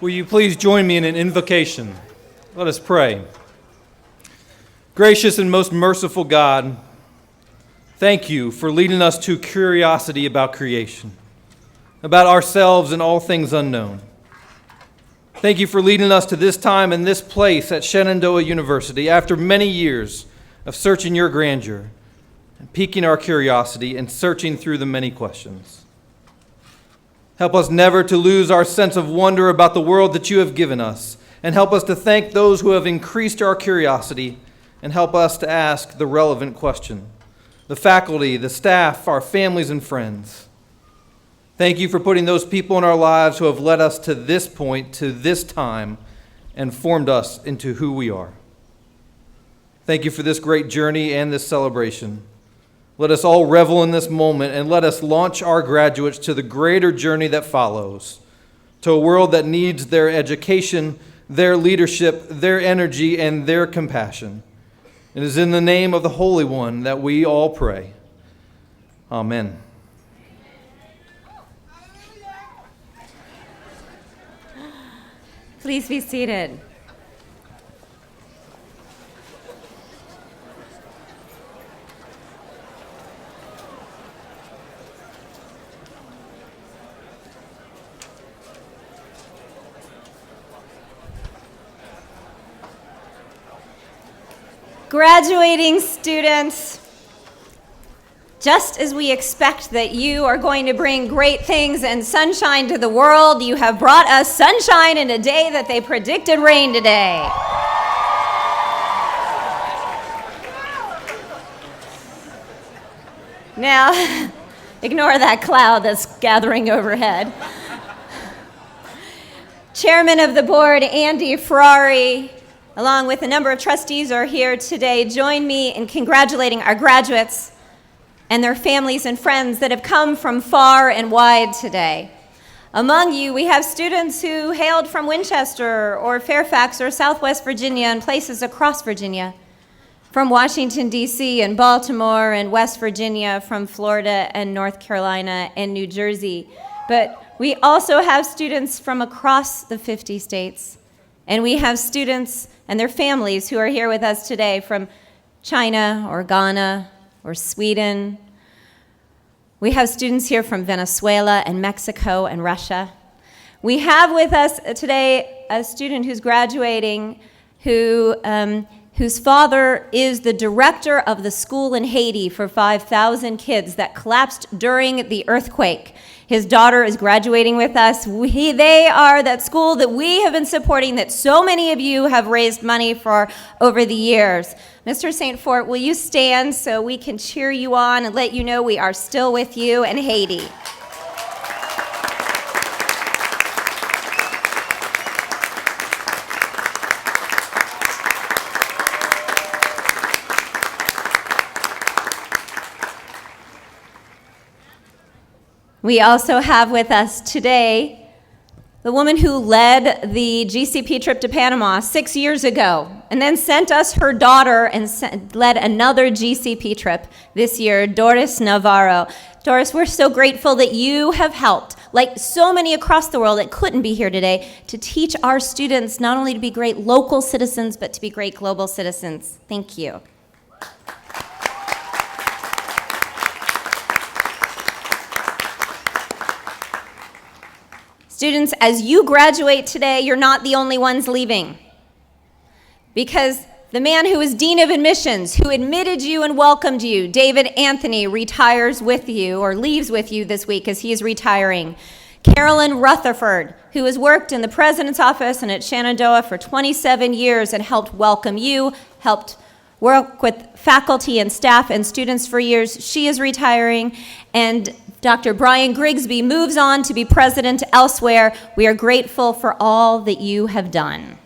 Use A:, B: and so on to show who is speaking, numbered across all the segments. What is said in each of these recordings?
A: Will you please join me in an invocation? Let us pray. Gracious and most merciful God, thank you for leading us to curiosity about creation, about ourselves and all things unknown. Thank you for leading us to this time and this place at Shenandoah University after many years of searching your grandeur and piquing our curiosity and searching through the many questions. Help us never to lose our sense of wonder about the world that you have given us, and help us to thank those who have increased our curiosity, and help us to ask the relevant question. The faculty, the staff, our families and friends. Thank you for putting those people in our lives who have led us to this point, to this time, and formed us into who we are. Thank you for this great journey and this celebration. Let us all revel in this moment, and let us launch our graduates to the greater journey that follows, to a world that needs their education, their leadership, their energy, and their compassion. It is in the name of the Holy One that we all pray. Amen.
B: Please be seated. Graduating students, just as we expect that you are going to bring great things and sunshine to the world, you have brought us sunshine in a day that they predicted rain today. Now, ignore that cloud that's gathering overhead. Chairman of the board, Andy Ferrari, along with a number of trustees are here today. Join me in congratulating our graduates and their families and friends that have come from far and wide today. Among you, we have students who hailed from Winchester or Fairfax or Southwest Virginia and places across Virginia, from Washington, D.C. and Baltimore and West Virginia, from Florida and North Carolina and New Jersey. But we also have students from across the 50 states, and we have students and their families who are here with us today from China or Ghana or Sweden. We have students here from Venezuela and Mexico and Russia. We have with us today a student who's graduating who whose father is the director of the school in Haiti for 5,000 kids that collapsed during the earthquake. His daughter is graduating with us. They are that school that we have been supporting, that so many of you have raised money for over the years. Mr. St. Fort, will you stand so we can cheer you on and let you know we are still with you in Haiti? We also have with us today the woman who led the GCP trip to Panama 6 years ago and then sent us her daughter and led another GCP trip this year, Doris Navarro. Doris, we're so grateful that you have helped, like so many across the world that couldn't be here today, to teach our students not only to be great local citizens, but to be great global citizens. Thank you. Students, as you graduate today, you're not the only ones leaving. Because the man who was Dean of Admissions, who admitted you and welcomed you, David Anthony, retires with you, or leaves with you this week as he is retiring. Carolyn Rutherford, who has worked in the President's office and at Shenandoah for 27 years and helped welcome you, helped work with faculty and staff and students for years, she is retiring. And Dr. Brian Grigsby moves on to be president elsewhere. We are grateful for all that you have done.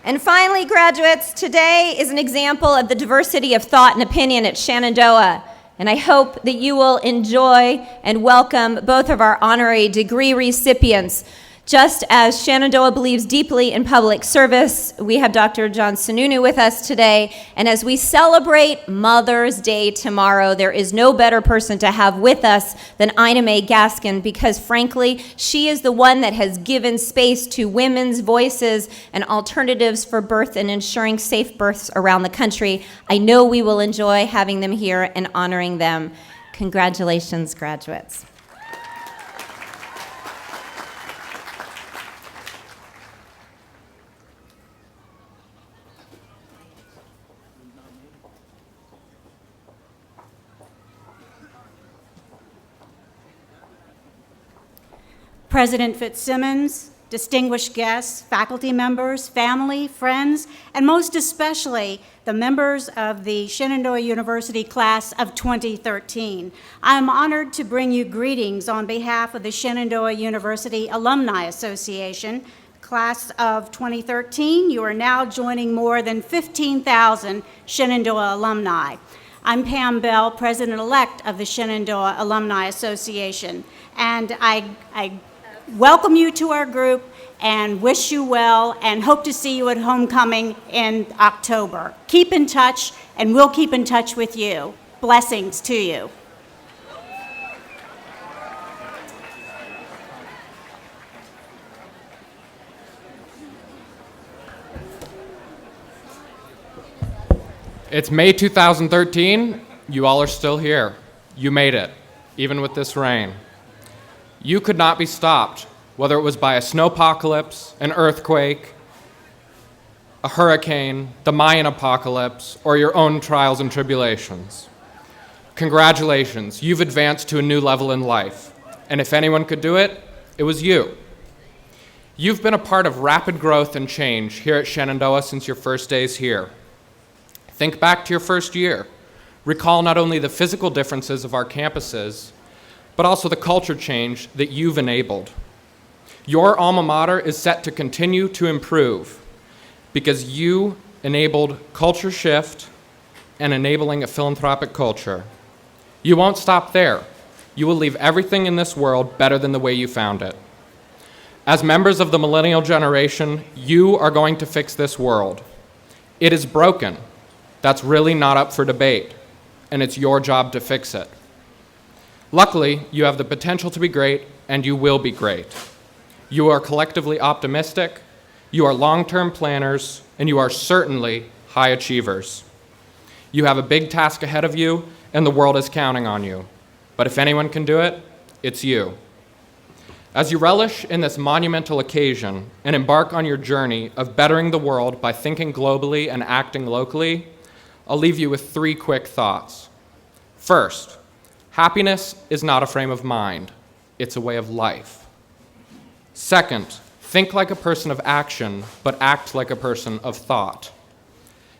B: And finally, graduates, today is an example of the diversity of thought and opinion at Shenandoah. And I hope that you will enjoy and welcome both of our honorary degree recipients. Just as Shenandoah believes deeply in public service, we have Dr. John Sununu with us today. And as we celebrate Mother's Day tomorrow, there is no better person to have with us than Ina Mae Gaskin, because frankly, she is the one that has given space to women's voices and alternatives for birth and ensuring safe births around the country. I know we will enjoy having them here and honoring them. Congratulations, graduates.
C: President Fitzsimmons, distinguished guests, faculty members, family, friends, and most especially the members of the Shenandoah University class of 2013. I am honored to bring you greetings on behalf of the Shenandoah University Alumni Association. Class of 2013, you are now joining more than 15,000 Shenandoah alumni. I'm Pam Bell, President-elect of the Shenandoah Alumni Association, and I welcome you to our group and wish you well and hope to see you at homecoming in October. Keep in touch, and we'll keep in touch with you. Blessings to you.
D: It's May 2013. You all are still here. You made it, even with this rain. You could not be stopped, whether it was by a snowpocalypse, an earthquake, a hurricane, the Mayan apocalypse, or your own trials and tribulations. Congratulations, you've advanced to a new level in life. And if anyone could do it, it was you. You've been a part of rapid growth and change here at Shenandoah since your first days here. Think back to your first year. Recall not only the physical differences of our campuses, but also the culture change that you've enabled. Your alma mater is set to continue to improve because you enabled culture shift and enabling a philanthropic culture. You won't stop there. You will leave everything in this world better than the way you found it. As members of the millennial generation, you are going to fix this world. It is broken. That's really not up for debate, and it's your job to fix it. Luckily, you have the potential to be great, and you will be great. You are collectively optimistic, you are long-term planners, and you are certainly high achievers. You have a big task ahead of you, and the world is counting on you. But if anyone can do it, it's you. As you relish in this monumental occasion and embark on your journey of bettering the world by thinking globally and acting locally, I'll leave you with 3 quick thoughts. First, happiness is not a frame of mind, it's a way of life. Second, think like a person of action, but act like a person of thought.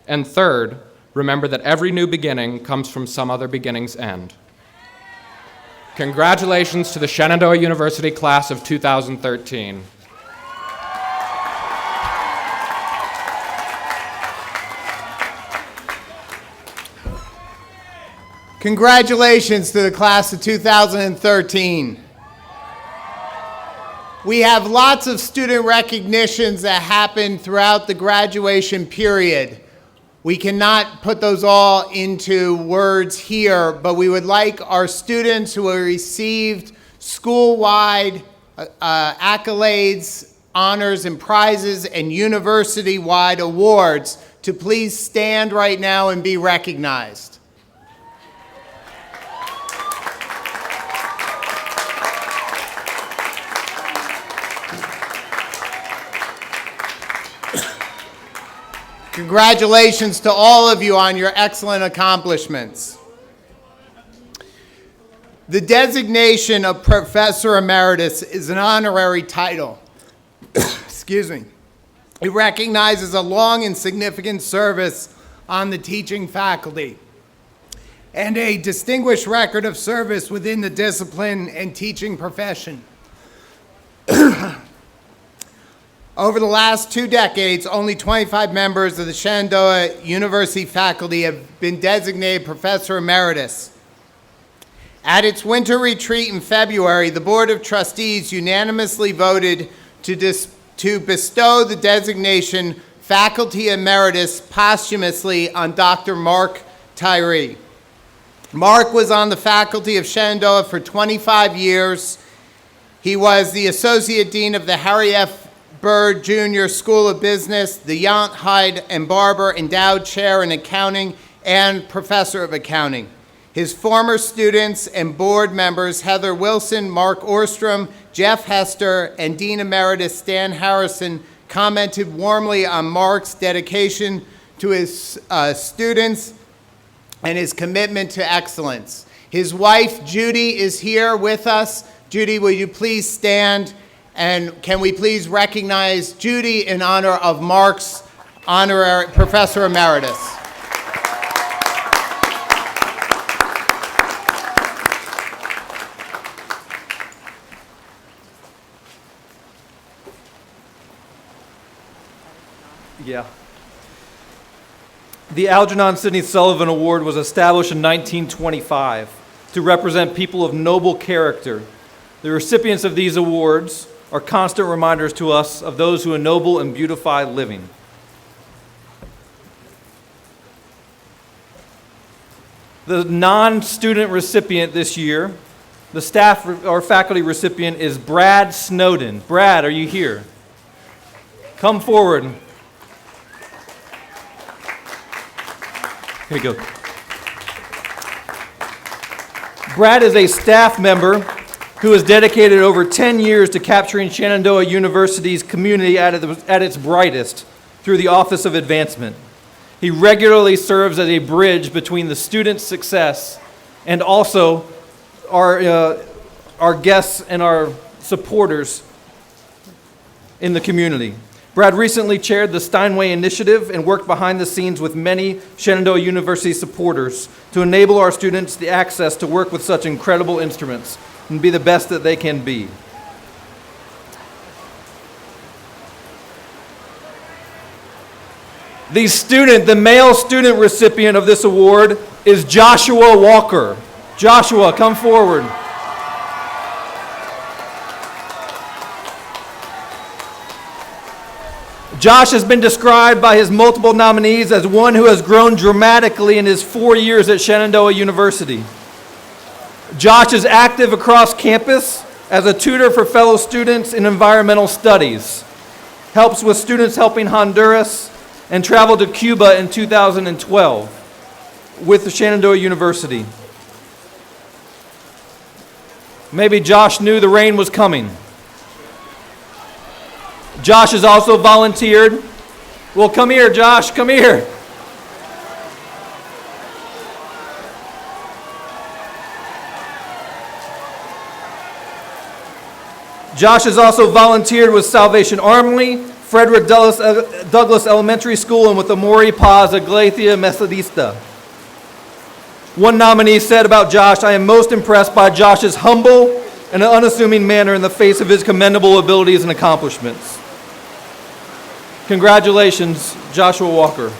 D: And third, remember that every new beginning comes from some other beginning's end. Congratulations to the Shenandoah University class of 2013.
E: Congratulations to the class of 2013. We have lots of student recognitions that happen throughout the graduation period. We cannot put those all into words here, but we would like our students who have received school-wide accolades, honors, and prizes, and university-wide awards to please stand right now and be recognized. Congratulations to all of you on your excellent accomplishments. The designation of Professor Emeritus is an honorary title. Excuse me. It recognizes a long and significant service on the teaching faculty and a distinguished record of service within the discipline and teaching profession. Over the last 2 decades, only 25 members of the Shenandoah University faculty have been designated Professor Emeritus. At its winter retreat in February, the Board of Trustees unanimously voted to bestow the designation Faculty Emeritus posthumously on Dr. Mark Tyree. Mark was on the faculty of Shenandoah for 25 years. He was the Associate Dean of the Harry F. Byrd Jr. School of Business, the Yount, Hyde, and Barber Endowed Chair in Accounting, and Professor of Accounting. His former students and board members, Heather Wilson, Mark Orstrom, Jeff Hester, and Dean Emeritus Stan Harrison, commented warmly on Mark's dedication to his students and his commitment to excellence. His wife, Judy, is here with us. Judy, will you please stand? And can we please recognize Judy in honor of Mark's honorary Professor Emeritus?
A: Yeah. The Algernon Sidney Sullivan Award was established in 1925 to represent people of noble character. The recipients of these awards are constant reminders to us of those who ennoble and beautify living. The non-student recipient this year, the staff or faculty recipient, is Brad Snowden. Brad, are you here? Come forward. Here you go. Brad is a staff member who has dedicated over 10 years to capturing Shenandoah University's community at its brightest through the Office of Advancement. He regularly serves as a bridge between the students' success and also our guests and our supporters in the community. Brad recently chaired the Steinway Initiative and worked behind the scenes with many Shenandoah University supporters to enable our students the access to work with such incredible instruments and be the best that they can be. The male student recipient of this award is Joshua Walker. Joshua, come forward. Josh has been described by his multiple nominees as one who has grown dramatically in his 4 years at Shenandoah University. Josh is active across campus as a tutor for fellow students in environmental studies, helps with students helping Honduras, and traveled to Cuba in 2012 with the Shenandoah University. Maybe Josh knew the rain was coming. Josh has also volunteered. Well, come here, Josh, come here. Josh has also volunteered with Salvation Army, Frederick Douglass Elementary School, and with the Mori Paz Iglesia Metodista. One nominee said about Josh, "I am most impressed by Josh's humble and unassuming manner in the face of his commendable abilities and accomplishments." Congratulations, Joshua Walker.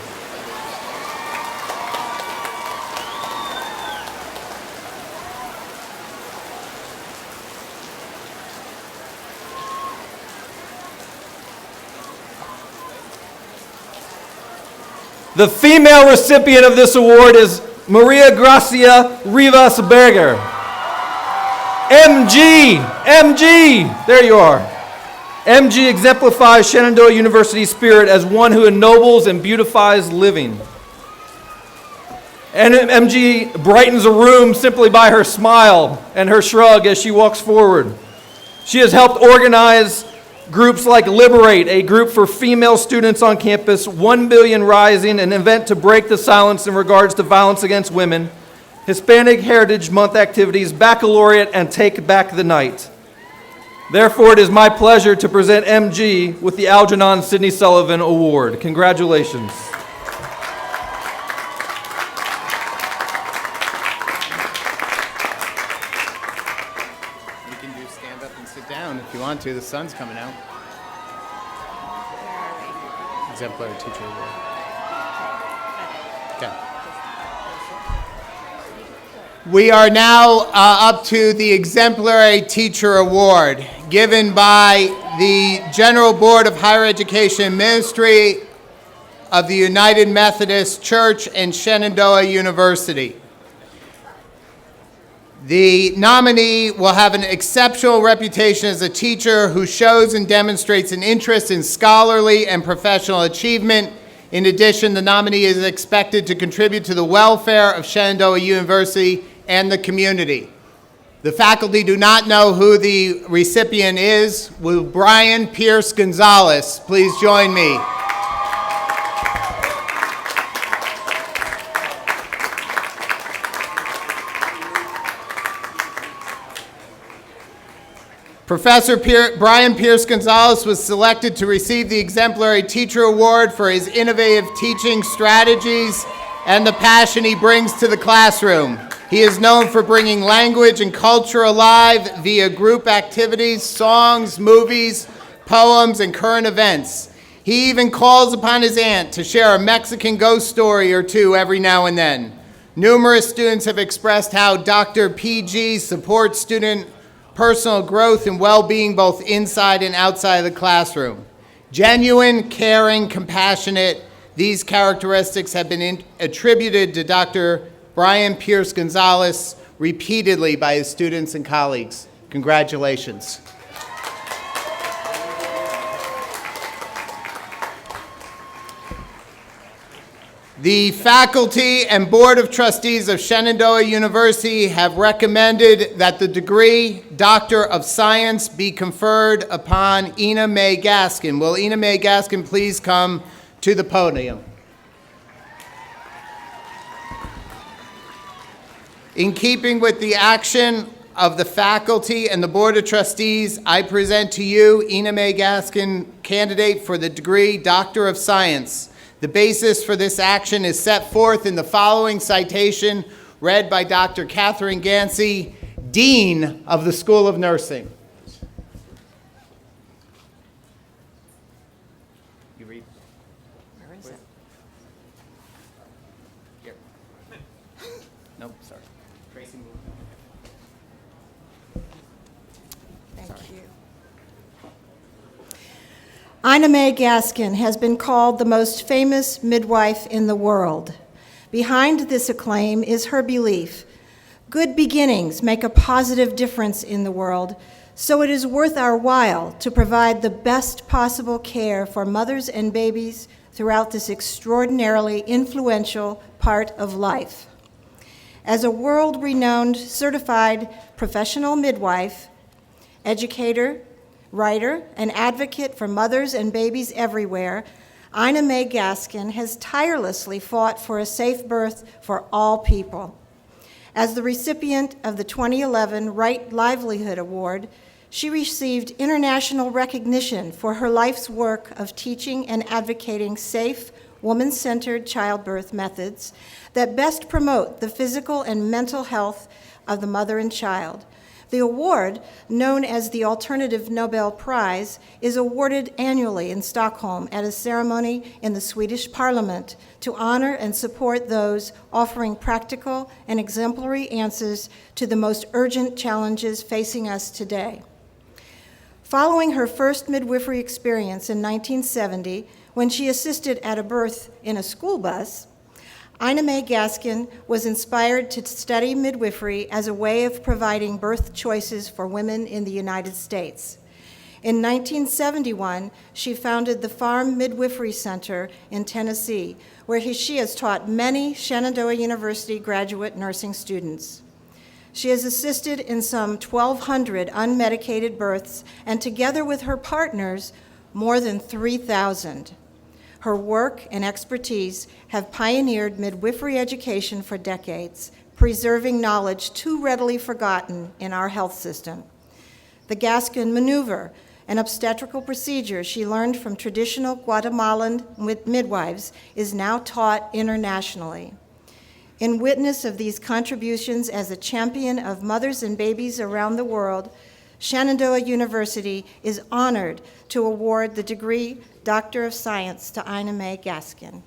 A: The female recipient of this award is Maria Gracia Rivas Berger. MG, there you are. MG exemplifies Shenandoah University's spirit as one who ennobles and beautifies living. And MG brightens a room simply by her smile and her shrug as she walks forward. She has helped organize groups like Liberate, a group for female students on campus, 1 Billion Rising, an event to break the silence in regards to violence against women, Hispanic Heritage Month activities, baccalaureate, and Take Back the Night. Therefore, it is my pleasure to present MG with the Algernon Sidney Sullivan Award. Congratulations.
E: You can do stand up and sit down if you want to. The sun's coming out. Exemplary Teacher Award. Okay. We are now up to the Exemplary Teacher Award, given by the General Board of Higher Education Ministry of the United Methodist Church and Shenandoah University. The nominee will have an exceptional reputation as a teacher who shows and demonstrates an interest in scholarly and professional achievement. In addition, the nominee is expected to contribute to the welfare of Shenandoah University and the community. The faculty do not know who the recipient is. Will Brian Pierce Gonzalez please join me? Professor Brian Pierce Gonzalez was selected to receive the Exemplary Teacher Award for his innovative teaching strategies and the passion he brings to the classroom. He is known for bringing language and culture alive via group activities, songs, movies, poems, and current events. He even calls upon his aunt to share a Mexican ghost story or two every now and then. Numerous students have expressed how Dr. PG supports student personal growth and well-being both inside and outside of the classroom. Genuine, caring, compassionate, these characteristics have been attributed to Dr. Brian Pierce Gonzalez repeatedly by his students and colleagues. Congratulations. The faculty and Board of Trustees of Shenandoah University have recommended that the degree Doctor of Science be conferred upon Ina Mae Gaskin. Will Ina Mae Gaskin please come to the podium? In keeping with the action of the faculty and the Board of Trustees, I present to you Ina Mae Gaskin, candidate for the degree Doctor of Science. The basis for this action is set forth in the following citation read by Dr. Catherine Gansey, Dean of the School of Nursing. You read? Where is it? Here. Nope, sorry. Tracy, move.
F: Thank you. Ina Mae Gaskin has been called the most famous midwife in the world. Behind this acclaim is her belief: good beginnings make a positive difference in the world, so it is worth our while to provide the best possible care for mothers and babies throughout this extraordinarily influential part of life. As a world-renowned certified professional midwife, educator, writer, and advocate for mothers and babies everywhere, Ina May Gaskin has tirelessly fought for a safe birth for all people. As the recipient of the 2011 Right Livelihood Award, she received international recognition for her life's work of teaching and advocating safe, woman-centered childbirth methods that best promote the physical and mental health of the mother and child. The award, known as the Alternative Nobel Prize, is awarded annually in Stockholm at a ceremony in the Swedish Parliament to honor and support those offering practical and exemplary answers to the most urgent challenges facing us today. Following her first midwifery experience in 1970, when she assisted at a birth in a school bus, Ina May Gaskin was inspired to study midwifery as a way of providing birth choices for women in the United States. In 1971, she founded the Farm Midwifery Center in Tennessee, where she has taught many Shenandoah University graduate nursing students. She has assisted in some 1,200 unmedicated births, and together with her partners, more than 3,000. Her work and expertise have pioneered midwifery education for decades, preserving knowledge too readily forgotten in our health system. The Gaskin maneuver, an obstetrical procedure she learned from traditional Guatemalan midwives, is now taught internationally. In witness of these contributions as a champion of mothers and babies around the world, Shenandoah University is honored to award the degree Doctor of Science to Ina May Gaskin.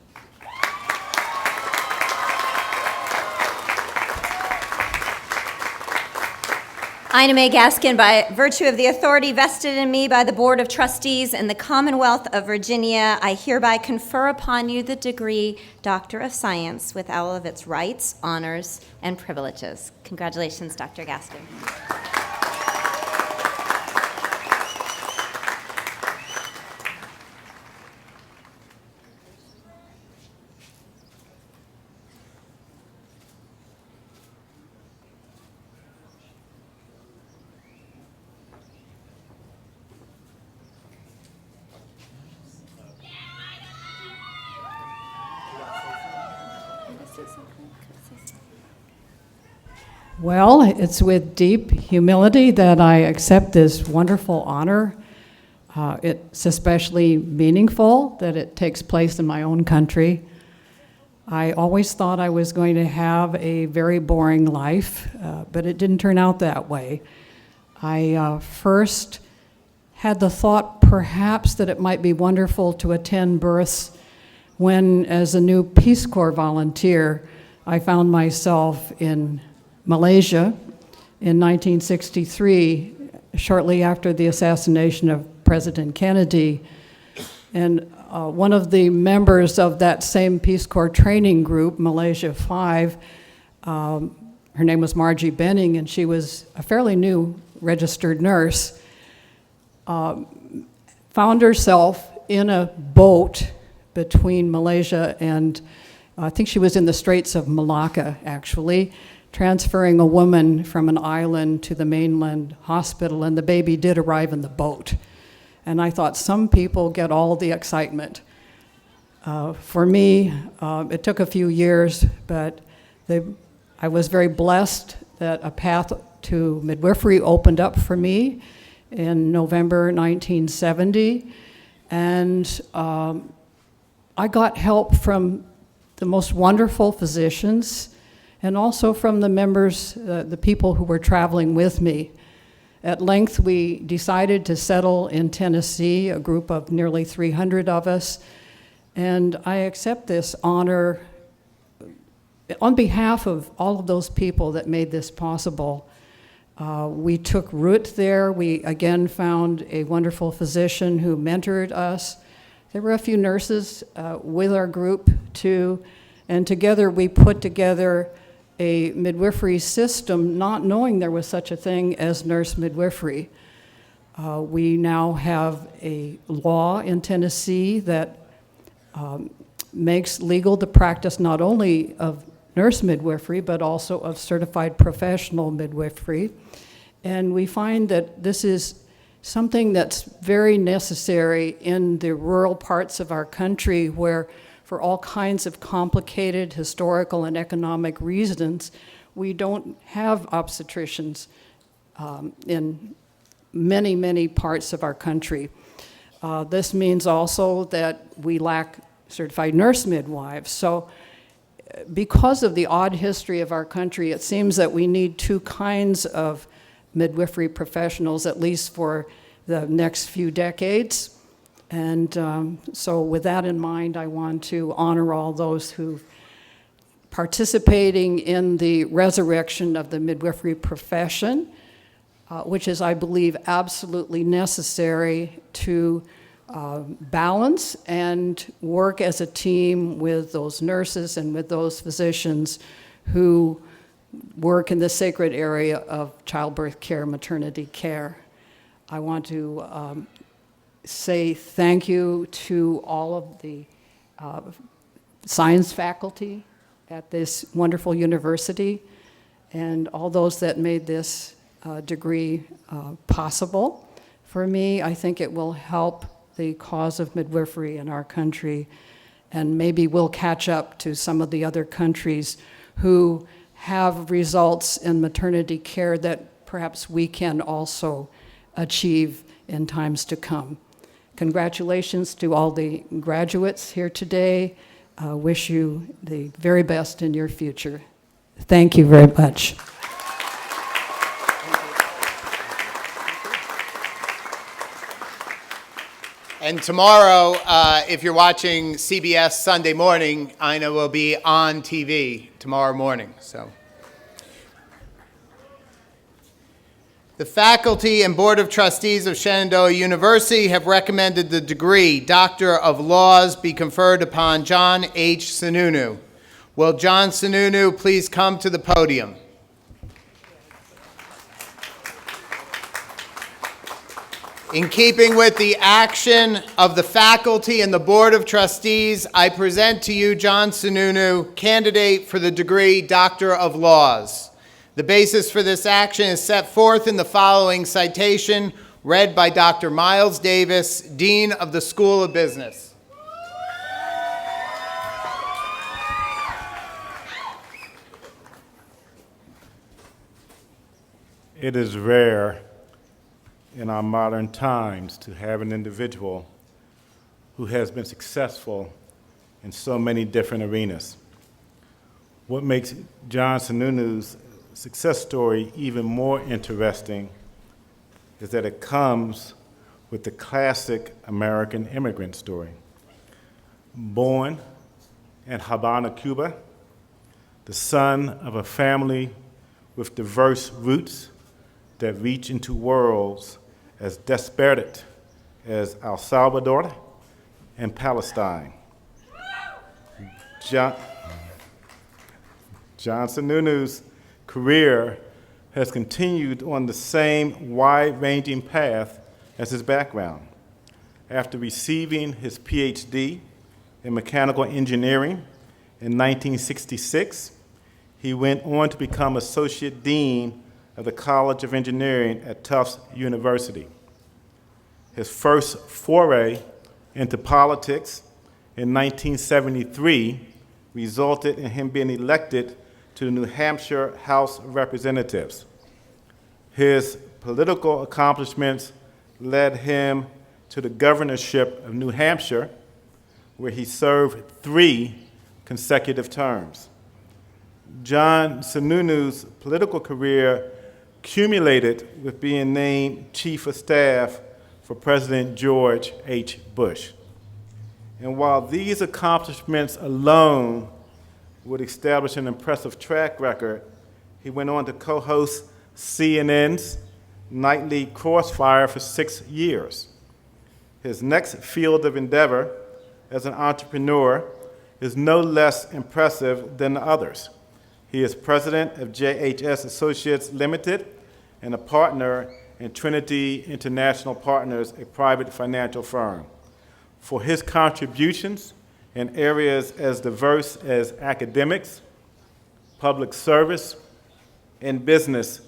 B: Ina May Gaskin, by virtue of the authority vested in me by the Board of Trustees and the Commonwealth of Virginia, I hereby confer upon you the degree Doctor of Science with all of its rights, honors, and privileges. Congratulations, Dr. Gaskin.
G: Well, it's with deep humility that I accept this wonderful honor. It's especially meaningful that it takes place in my own country. I always thought I was going to have a very boring life, but it didn't turn out that way. I first had the thought perhaps that it might be wonderful to attend births when, as a new Peace Corps volunteer, I found myself in Malaysia in 1963, shortly after the assassination of President Kennedy. And one of the members of that same Peace Corps training group, Malaysia 5, her name was Margie Benning, and she was a fairly new registered nurse, found herself in a boat between Malaysia and, I think she was in the Straits of Malacca, actually, transferring a woman from an island to the mainland hospital, and the baby did arrive in the boat. And I thought, some people get all the excitement. For me, it took a few years, but I was very blessed that a path to midwifery opened up for me in November 1970, and I got help from the most wonderful physicians, and also from the members, the people who were traveling with me. At length, we decided to settle in Tennessee, a group of nearly 300 of us, and I accept this honor on behalf of all of those people that made this possible. We took root there. We again found a wonderful physician who mentored us. There were a few nurses with our group too, and together we put together a midwifery system, not knowing there was such a thing as nurse midwifery. We now have a law in Tennessee that makes legal the practice not only of nurse midwifery, but also of certified professional midwifery. And we find that this is something that's very necessary in the rural parts of our country where, for all kinds of complicated historical and economic reasons, we don't have obstetricians in many, many parts of our country. This means also that we lack certified nurse midwives. So because of the odd history of our country, it seems that we need two kinds of midwifery professionals, at least for the next few decades. And so with that in mind, I want to honor all those who participating in the resurrection of the midwifery profession, which is, I believe, absolutely necessary to balance and work as a team with those nurses and with those physicians who work in the sacred area of childbirth care, maternity care. I want to say thank you to all of the science faculty at this wonderful university and all those that made this degree possible. For me, I think it will help the cause of midwifery in our country, and maybe we'll catch up to some of the other countries who have results in maternity care that perhaps we can also achieve in times to come. Congratulations to all the graduates here today. Wish you the very best in your future. Thank you very much.
E: And tomorrow, if you're watching CBS Sunday Morning, Ina will be on TV tomorrow morning. So, the faculty and Board of Trustees of Shenandoah University have recommended the degree Doctor of Laws be conferred upon John H. Sununu. Will John Sununu please come to the podium? In keeping with the action of the faculty and the Board of Trustees, I present to you John Sununu, candidate for the degree Doctor of Laws. The basis for this action is set forth in the following citation, read by Dr. Miles Davis, Dean of the School of Business.
H: It is rare in our modern times to have an individual who has been successful in so many different arenas. What makes John Sununu's success story even more interesting is that it comes with the classic American immigrant story. Born in Havana, Cuba, the son of a family with diverse roots that reach into worlds as disparate as El Salvador and Palestine. John Sununu's career has continued on the same wide-ranging path as his background. After receiving his PhD in mechanical engineering in 1966, he went on to become Associate Dean of the College of Engineering at Tufts University. His first foray into politics in 1973 resulted in him being elected to the New Hampshire House of Representatives. His political accomplishments led him to the governorship of New Hampshire, where he served 3 consecutive terms. John Sununu's political career culminated with being named Chief of Staff for President George H. Bush. And while these accomplishments alone would establish an impressive track record, he went on to co-host CNN's Nightly Crossfire for 6 years. His next field of endeavor as an entrepreneur is no less impressive than the others. He is president of JHS Associates Limited and a partner in Trinity International Partners, a private financial firm. For his contributions in areas as diverse as academics, public service, and business,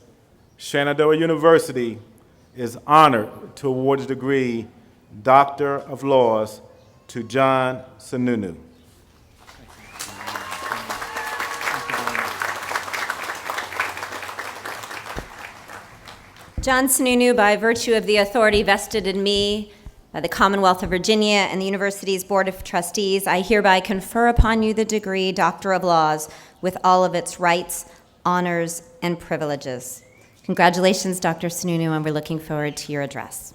H: Shenandoah University is honored to award the degree Doctor of Laws to John Sununu.
B: John Sununu, by virtue of the authority vested in me by the Commonwealth of Virginia and the university's Board of Trustees, I hereby confer upon you the degree Doctor of Laws with all of its rights, honors, and privileges. Congratulations, Dr. Sununu, and we're looking forward to your address.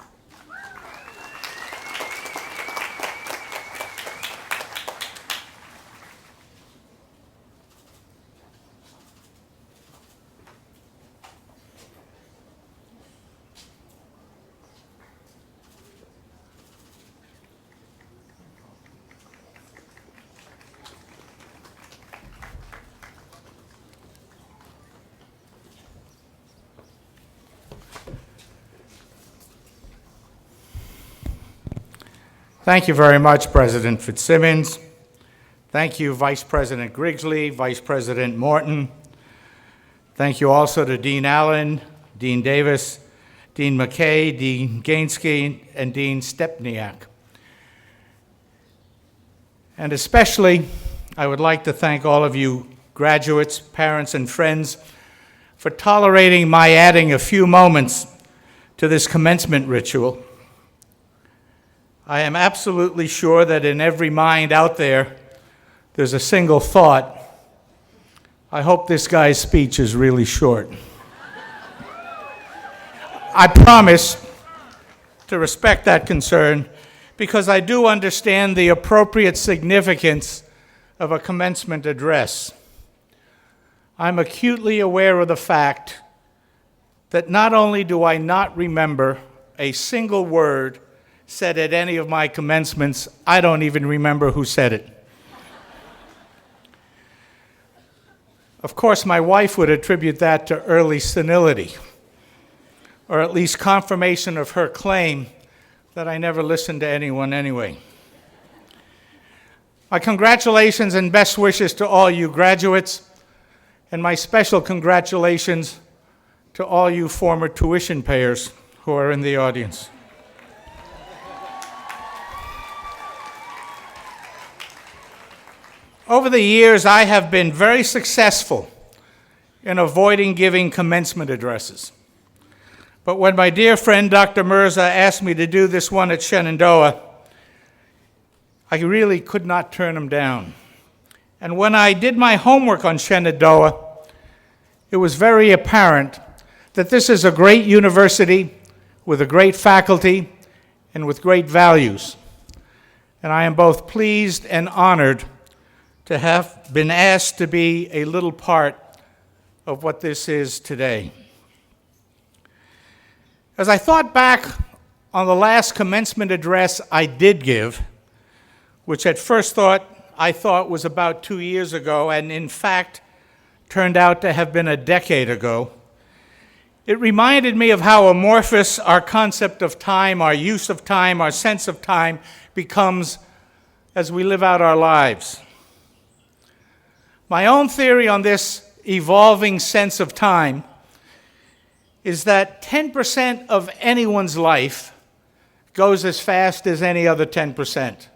I: Thank you very much, President Fitzsimmons. Thank you, Vice President Grigsley, Vice President Morton. Thank you also to Dean Allen, Dean Davis, Dean McKay, Dean Gaskin, and Dean Stepniak. And especially, I would like to thank all of you graduates, parents, and friends for tolerating my adding a few moments to this commencement ritual. I am absolutely sure that in every mind out there, there's a single thought. I hope this guy's speech is really short. I promise to respect that concern because I do understand the appropriate significance of a commencement address. I'm acutely aware of the fact that not only do I not remember a single word said at any of my commencements, I don't even remember who said it. Of course, my wife would attribute that to early senility, or at least confirmation of her claim that I never listened to anyone anyway. My congratulations and best wishes to all you graduates, and my special congratulations to all you former tuition payers who are in the audience. Over the years, I have been very successful in avoiding giving commencement addresses. But when my dear friend Dr. Mirza asked me to do this one at Shenandoah, I really could not turn him down. And when I did my homework on Shenandoah, it was very apparent that this is a great university with a great faculty and with great values. And I am both pleased and honored to have been asked to be a little part of what this is today. As I thought back on the last commencement address I did give, which at first I thought was about 2 years ago, and in fact turned out to have been a decade ago, it reminded me of how amorphous our concept of time, our use of time, our sense of time becomes as we live out our lives. My own theory on this evolving sense of time is that 10% of anyone's life goes as fast as any other 10%.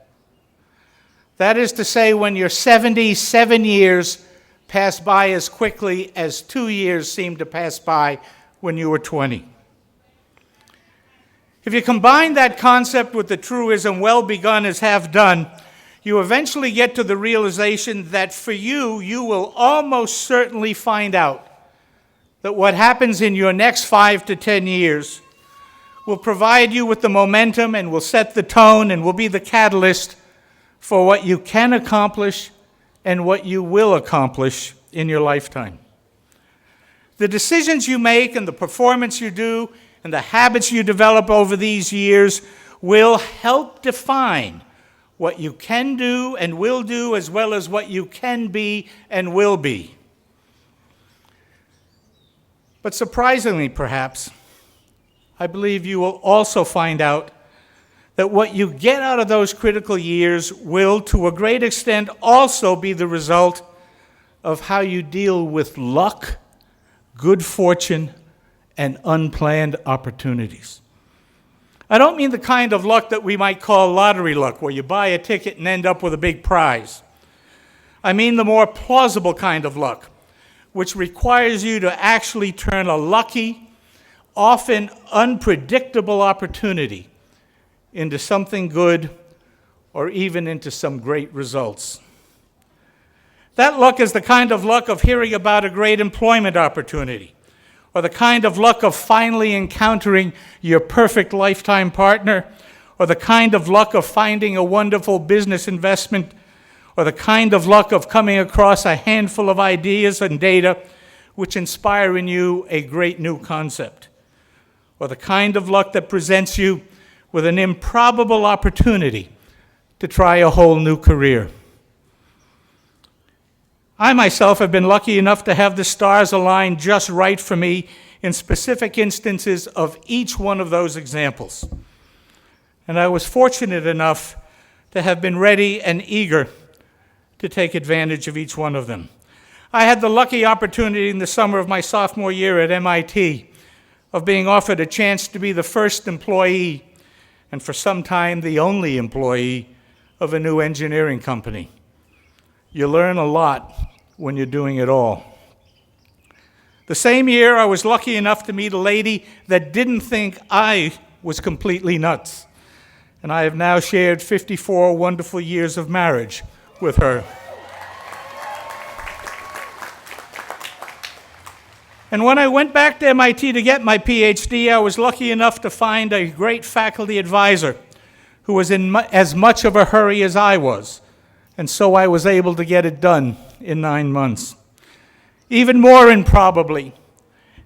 I: That is to say, when you're 70, 7 years pass by as quickly as 2 years seem to pass by when you were 20. If you combine that concept with the truism, well begun is half done, you eventually get to the realization that for you, you will almost certainly find out that what happens in your next 5 to 10 years will provide you with the momentum and will set the tone and will be the catalyst for what you can accomplish and what you will accomplish in your lifetime. The decisions you make and the performance you do and the habits you develop over these years will help define what you can do and will do, as well as what you can be and will be. But surprisingly, perhaps, I believe you will also find out that what you get out of those critical years will, to a great extent, also be the result of how you deal with luck, good fortune, and unplanned opportunities. I don't mean the kind of luck that we might call lottery luck, where you buy a ticket and end up with a big prize. I mean the more plausible kind of luck, which requires you to actually turn a lucky, often unpredictable opportunity into something good or even into some great results. That luck is the kind of luck of hearing about a great employment opportunity, or the kind of luck of finally encountering your perfect lifetime partner, or the kind of luck of finding a wonderful business investment, or the kind of luck of coming across a handful of ideas and data which inspire in you a great new concept, or the kind of luck that presents you with an improbable opportunity to try a whole new career. I myself have been lucky enough to have the stars align just right for me in specific instances of each one of those examples. And I was fortunate enough to have been ready and eager to take advantage of each one of them. I had the lucky opportunity in the summer of my sophomore year at MIT of being offered a chance to be the first employee, and for some time the only employee, of a new engineering company. You learn a lot when you're doing it all. The same year, I was lucky enough to meet a lady that didn't think I was completely nuts, and I have now shared 54 wonderful years of marriage with her. And when I went back to MIT to get my PhD, I was lucky enough to find a great faculty advisor who was in as much of a hurry as I was, and so I was able to get it done in 9 months. Even more improbably,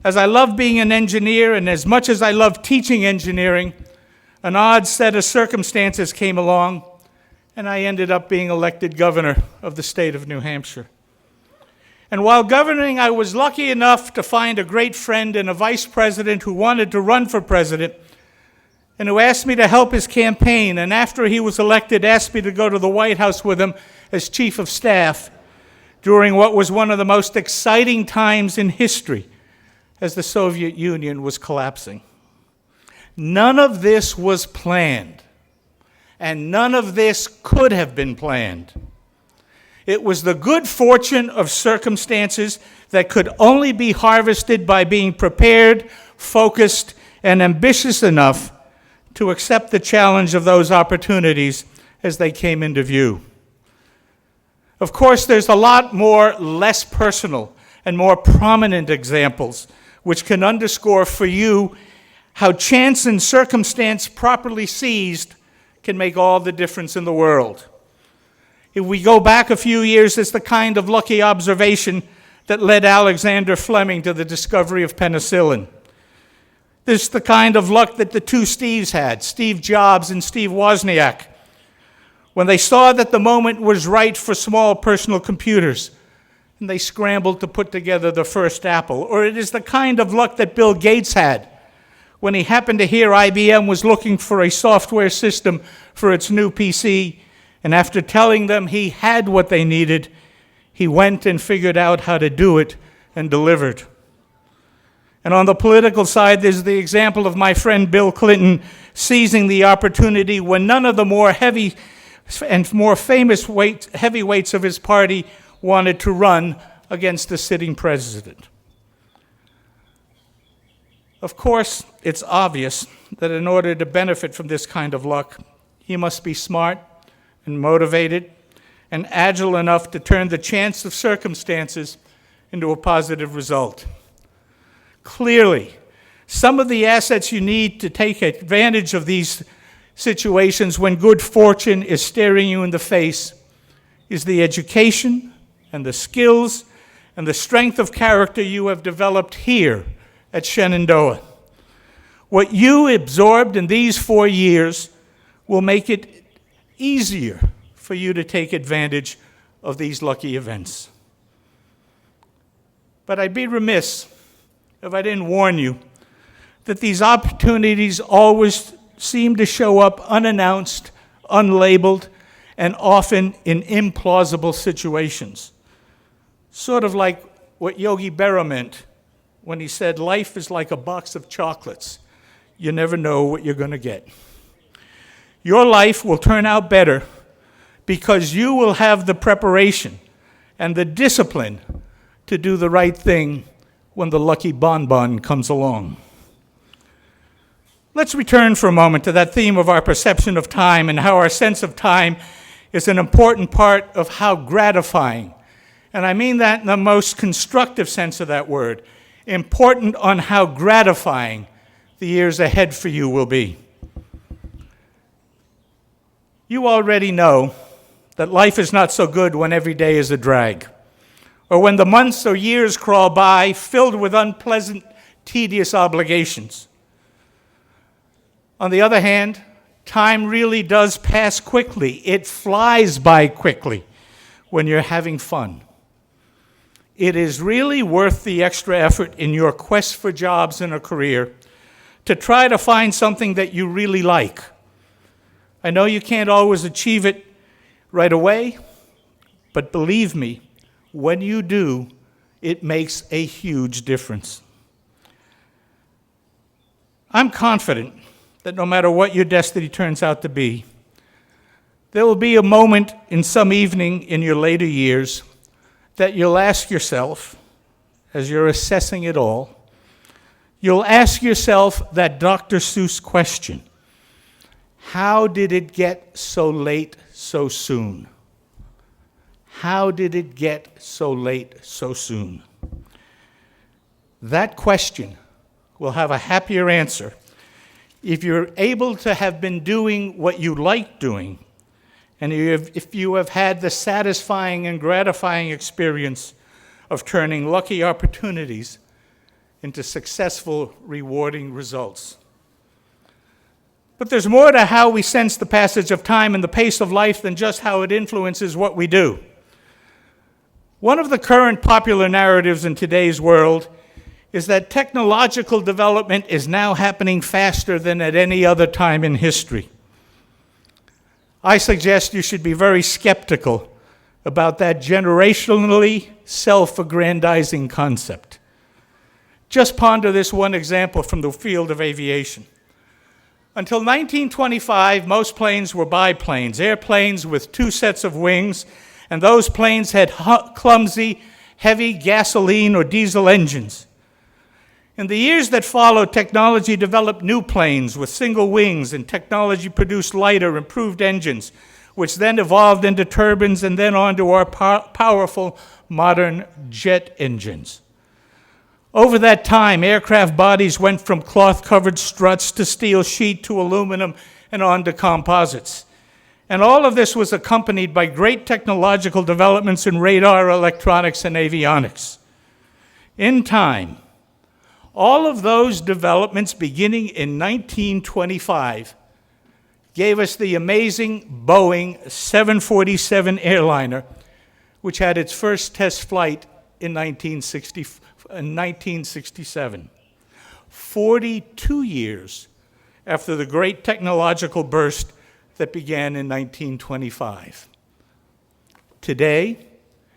I: as I love being an engineer and as much as I love teaching engineering, an odd set of circumstances came along, and I ended up being elected governor of the state of New Hampshire. And while governing, I was lucky enough to find a great friend and a vice president who wanted to run for president and who asked me to help his campaign, and after he was elected, asked me to go to the White House with him as chief of staff during what was one of the most exciting times in history as the Soviet Union was collapsing. None of this was planned, and none of this could have been planned. It was the good fortune of circumstances that could only be harvested by being prepared, focused, and ambitious enough to accept the challenge of those opportunities as they came into view. Of course, there's a lot more less personal and more prominent examples which can underscore for you how chance and circumstance properly seized can make all the difference in the world. If we go back a few years, it's the kind of lucky observation that led Alexander Fleming to the discovery of penicillin. This is the kind of luck that the two Steves had, Steve Jobs and Steve Wozniak, when they saw that the moment was right for small personal computers, and they scrambled to put together the first Apple. Or it is the kind of luck that Bill Gates had when he happened to hear IBM was looking for a software system for its new PC, and after telling them he had what they needed, he went and figured out how to do it and delivered. And on the political side, there's the example of my friend Bill Clinton seizing the opportunity when none of the more heavy and more famous heavyweights of his party wanted to run against the sitting president. Of course, it's obvious that in order to benefit from this kind of luck, you must be smart and motivated and agile enough to turn the chance of circumstances into a positive result. Clearly, some of the assets you need to take advantage of these situations when good fortune is staring you in the face is the education and the skills and the strength of character you have developed here at Shenandoah. What you absorbed in these 4 years will make it easier for you to take advantage of these lucky events. But I'd be remiss if I didn't warn you that these opportunities always seem to show up unannounced, unlabeled, and often in implausible situations. Sort of like what Yogi Berra meant when he said, "Life is like a box of chocolates. You never know what you're going to get." Your life will turn out better because you will have the preparation and the discipline to do the right thing when the lucky bonbon comes along. Let's return for a moment to that theme of our perception of time and how our sense of time is an important part of how gratifying, and I mean that in the most constructive sense of that word, important on how gratifying the years ahead for you will be. You already know that life is not so good when every day is a drag, or when the months or years crawl by filled with unpleasant, tedious obligations. On the other hand, time really does pass quickly. It flies by quickly when you're having fun. It is really worth the extra effort in your quest for jobs and a career to try to find something that you really like. I know you can't always achieve it right away, but believe me, when you do, it makes a huge difference. I'm confident that no matter what your destiny turns out to be, there will be a moment in some evening in your later years that you'll ask yourself, as you're assessing it all, you'll ask yourself that Dr. Seuss question: how did it get so late so soon? How did it get so late so soon? That question will have a happier answer if you're able to have been doing what you like doing, and if you have had the satisfying and gratifying experience of turning lucky opportunities into successful, rewarding results. But there's more to how we sense the passage of time and the pace of life than just how it influences what we do. One of the current popular narratives in today's world is that technological development is now happening faster than at any other time in history. I suggest you should be very skeptical about that generationally self-aggrandizing concept. Just ponder this one example from the field of aviation. Until 1925, most planes were biplanes, airplanes with two sets of wings, and those planes had clumsy, heavy gasoline or diesel engines. In the years that followed, technology developed new planes with single wings, and technology produced lighter, improved engines, which then evolved into turbines and then onto our powerful modern jet engines. Over that time, aircraft bodies went from cloth-covered struts to steel sheet to aluminum and on to composites. And all of this was accompanied by great technological developments in radar, electronics, and avionics. In time, all of those developments beginning in 1925 gave us the amazing Boeing 747 airliner, which had its first test flight in 1967. 42 years after the great technological burst that began in 1925. Today,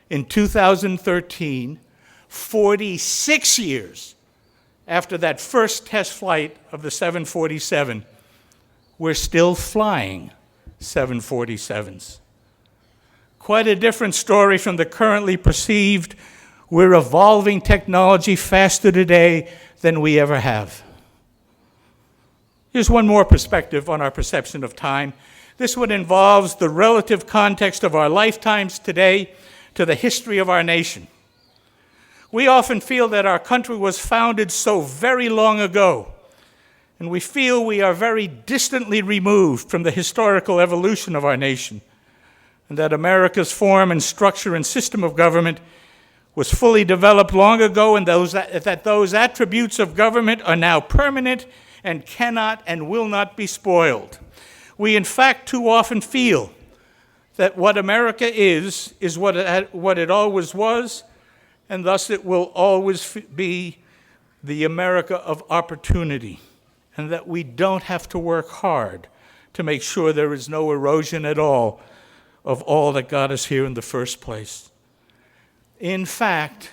I: in 2013, 46 years after that first test flight of the 747, we're still flying 747s. Quite a different story from the currently perceived, we're evolving technology faster today than we ever have. Here's one more perspective on our perception of time. This one involves the relative context of our lifetimes today to the history of our nation. We often feel that our country was founded so very long ago, and we feel we are very distantly removed from the historical evolution of our nation, and that America's form and structure and system of government was fully developed long ago, and that those attributes of government are now permanent and cannot and will not be spoiled. We, in fact, too often feel that what America is what it always was, and thus it will always be the America of opportunity, and that we don't have to work hard to make sure there is no erosion at all of all that got us here in the first place. In fact,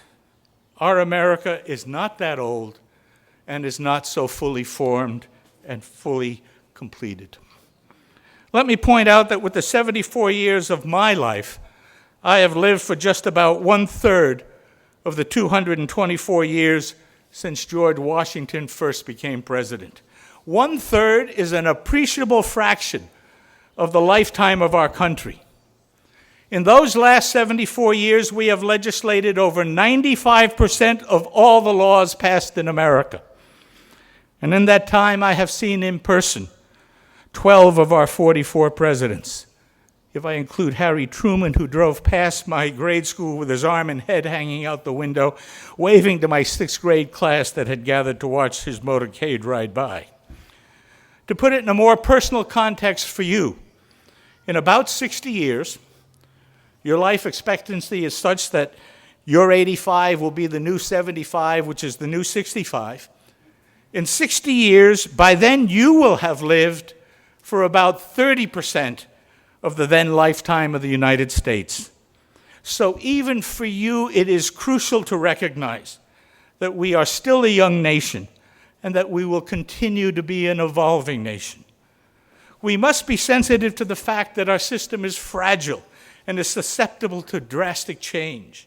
I: our America is not that old and is not so fully formed and fully completed. Let me point out that with the 74 years of my life, I have lived for just about 1/3 of the 224 years since George Washington first became president. 1/3 is an appreciable fraction of the lifetime of our country. In those last 74 years, we have legislated over 95% of all the laws passed in America. And in that time, I have seen in person 12 of our 44 presidents. If I include Harry Truman, who drove past my grade school with his arm and head hanging out the window, waving to my 6th grade class that had gathered to watch his motorcade ride by. To put it in a more personal context for you, in about 60 years, your life expectancy is such that your 85 will be the new 75, which is the new 65. In 60 years, by then you will have lived for about 30% of the then lifetime of the United States. So even for you, it is crucial to recognize that we are still a young nation and that we will continue to be an evolving nation. We must be sensitive to the fact that our system is fragile and is susceptible to drastic change.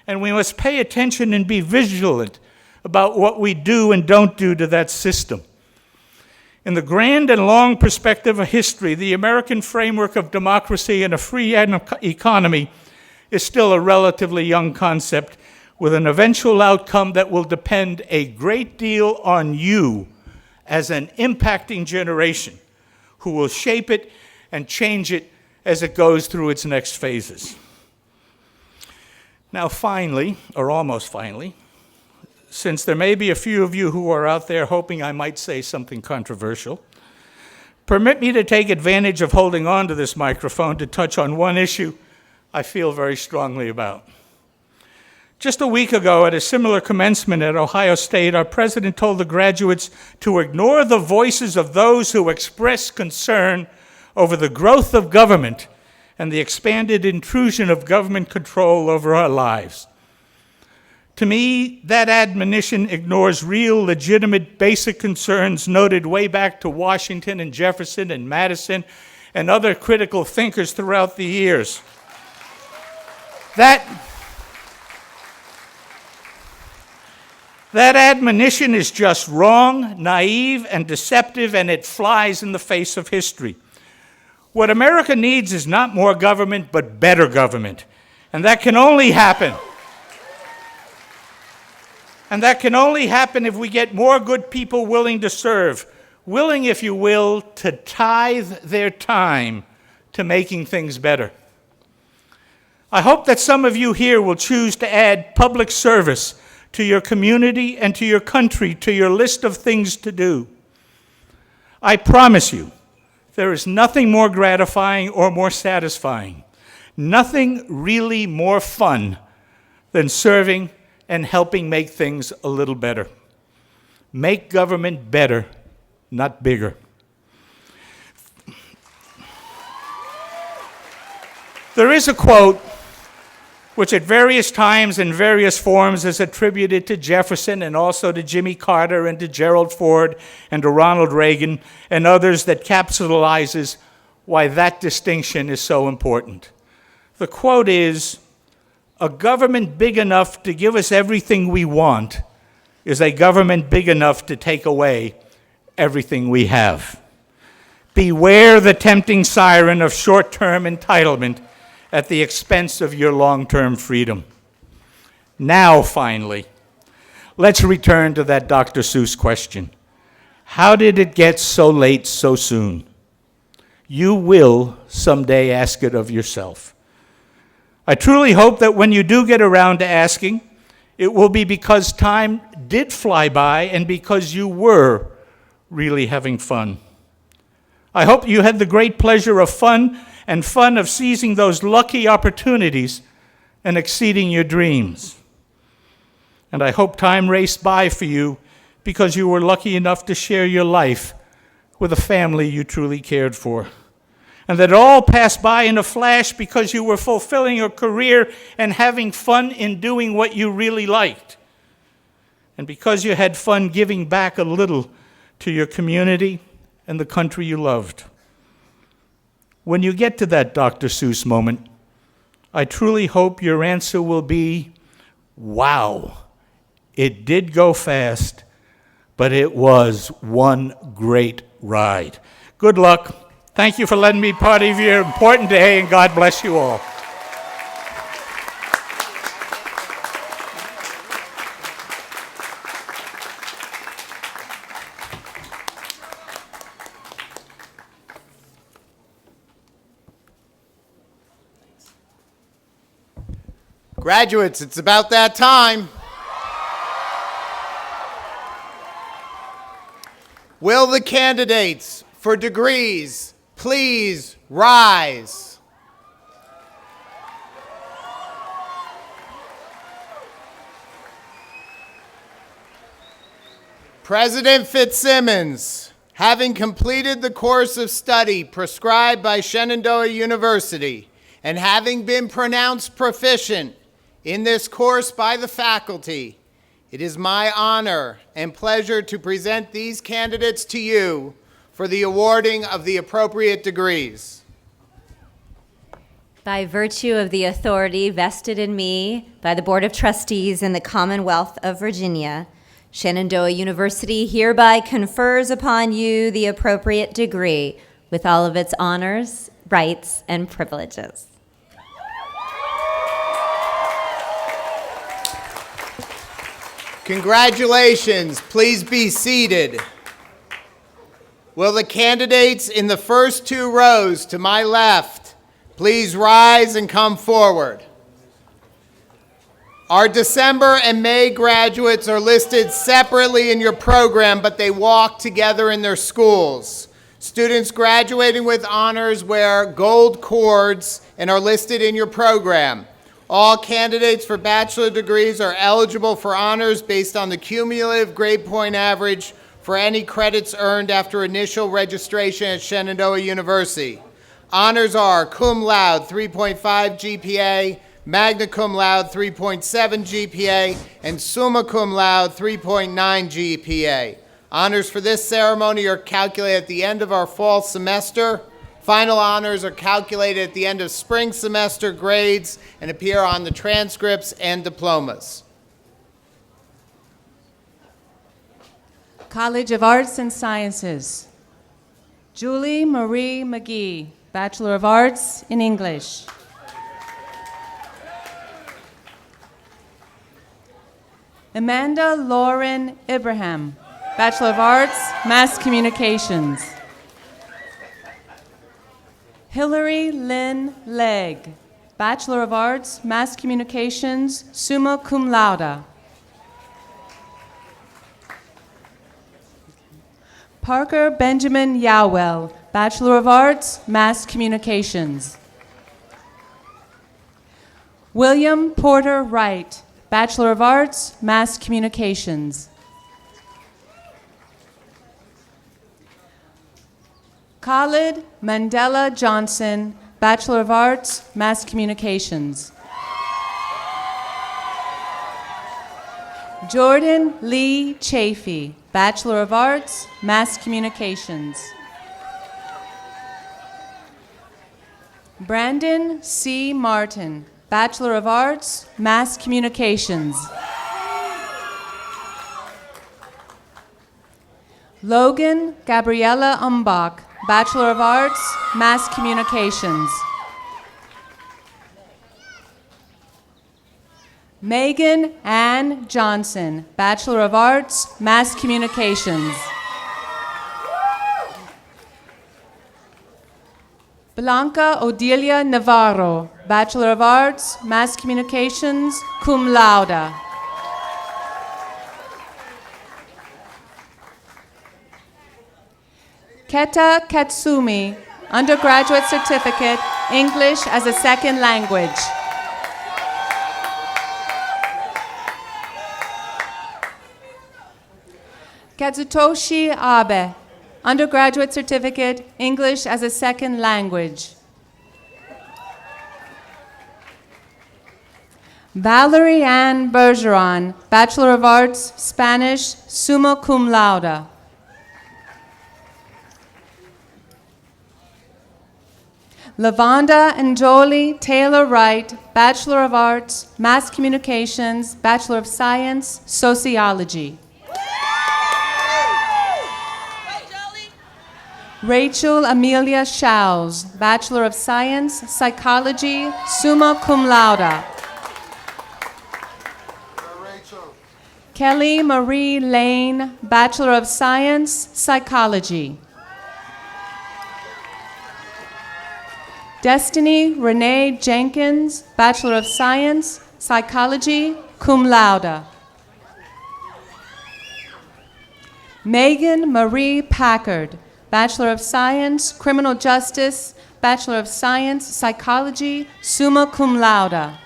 I: And we must pay attention and be vigilant about what we do and don't do to that system. In the grand and long perspective of history, the American framework of democracy and a free economy is still a relatively young concept with an eventual outcome that will depend a great deal on you as an impacting generation who will shape it and change it as it goes through its next phases. Now finally, or almost finally, since there may be a few of you who are out there hoping I might say something controversial, permit me to take advantage of holding on to this microphone to touch on one issue I feel very strongly about. Just a week ago at a similar commencement at Ohio State, our president told the graduates to ignore the voices of those who express concern over the growth of government and the expanded intrusion of government control over our lives. To me, that admonition ignores real, legitimate, basic concerns noted way back to Washington and Jefferson and Madison and other critical thinkers throughout the years. That admonition is just wrong, naive, and deceptive, and it flies in the face of history. What America needs is not more government, but better government. And that can only happen. And that can only happen if we get more good people willing to serve, willing, if you will, to tithe their time to making things better. I hope that some of you here will choose to add public service to your community and to your country, to your list of things to do. I promise you, there is nothing more gratifying or more satisfying, nothing really more fun than serving and helping make things a little better. Make government better, not bigger. There is a quote which at various times and various forms is attributed to Jefferson and also to Jimmy Carter and to Gerald Ford and to Ronald Reagan and others that capsulizes why that distinction is so important. The quote is, "A government big enough to give us everything we want is a government big enough to take away everything we have." Beware the tempting siren of short-term entitlement at the expense of your long-term freedom. Now, finally, let's return to that Dr. Seuss question. How did it get so late so soon? You will someday ask it of yourself. I truly hope that when you do get around to asking, it will be because time did fly by and because you were really having fun. I hope you had the great pleasure of fun of seizing those lucky opportunities and exceeding your dreams. And I hope time raced by for you because you were lucky enough to share your life with a family you truly cared for. And that it all passed by in a flash because you were fulfilling your career and having fun in doing what you really liked. and because you had fun giving back a little to your community and the country you loved. When you get to that Dr. Seuss moment, I truly hope your answer will be, wow, it did go fast, but it was one great ride. Good luck. Thank you for letting me be part of your important day, and God bless you all.
E: Graduates, it's about that time. Will the candidates for degrees please rise? President Fitzsimmons, having completed the course of study prescribed by Shenandoah University and having been pronounced proficient in this course by the faculty, it is my honor and pleasure to present these candidates to you for the awarding of the appropriate degrees.
B: By virtue of the authority vested in me by the Board of Trustees in the Commonwealth of Virginia, Shenandoah University hereby confers upon you the appropriate degree with all of its honors, rights, and privileges.
E: Congratulations. Please be seated. Will the candidates in the first two rows to my left please rise and come forward? Our December and May graduates are listed separately in your program, but they walk together in their schools. Students graduating with honors wear gold cords and are listed in your program. All candidates for bachelor degrees are eligible for honors based on the cumulative grade point average for any credits earned after initial registration at Shenandoah University. Honors are cum laude 3.5 GPA, magna cum laude 3.7 GPA, and summa cum laude 3.9 GPA. Honors for this ceremony are calculated at the end of our fall semester. Final honors are calculated at the end of spring semester grades and appear on the transcripts and diplomas.
J: College of Arts and Sciences. Julie Marie McGee, Bachelor of Arts in English. Amanda Lauren Ibrahim, Bachelor of Arts, Mass Communications. Hillary Lynn Legg, Bachelor of Arts, Mass Communications, summa cum laude. Parker Benjamin Yowell, Bachelor of Arts, Mass Communications. William Porter Wright, Bachelor of Arts, Mass Communications. Khalid Mandela Johnson, Bachelor of Arts, Mass Communications. Jordan Lee Chafee, Bachelor of Arts, Mass Communications. Brandon C. Martin, Bachelor of Arts, Mass Communications. Logan Gabriella Umbach, Bachelor of Arts, Mass Communications. Megan Ann Johnson, Bachelor of Arts, Mass Communications. Blanca Odilia Navarro, Bachelor of Arts, Mass Communications, cum laude. Keta Katsumi, Undergraduate Certificate, English as a Second Language. Kazutoshi Abe, Undergraduate Certificate, English as a Second Language. Valerie Ann Bergeron, Bachelor of Arts, Spanish, summa cum laude. Lavonda Njoli Taylor Wright, Bachelor of Arts, Mass Communications, Bachelor of Science, Sociology. Rachel Amelia Schauls, Bachelor of Science, Psychology, summa cum laude. Kelly Marie Lane, Bachelor of Science, Psychology. Destiny Renee Jenkins, Bachelor of Science, Psychology, cum laude. Megan Marie Packard, Bachelor of Science, Criminal Justice, Bachelor of Science, Psychology, summa cum laude.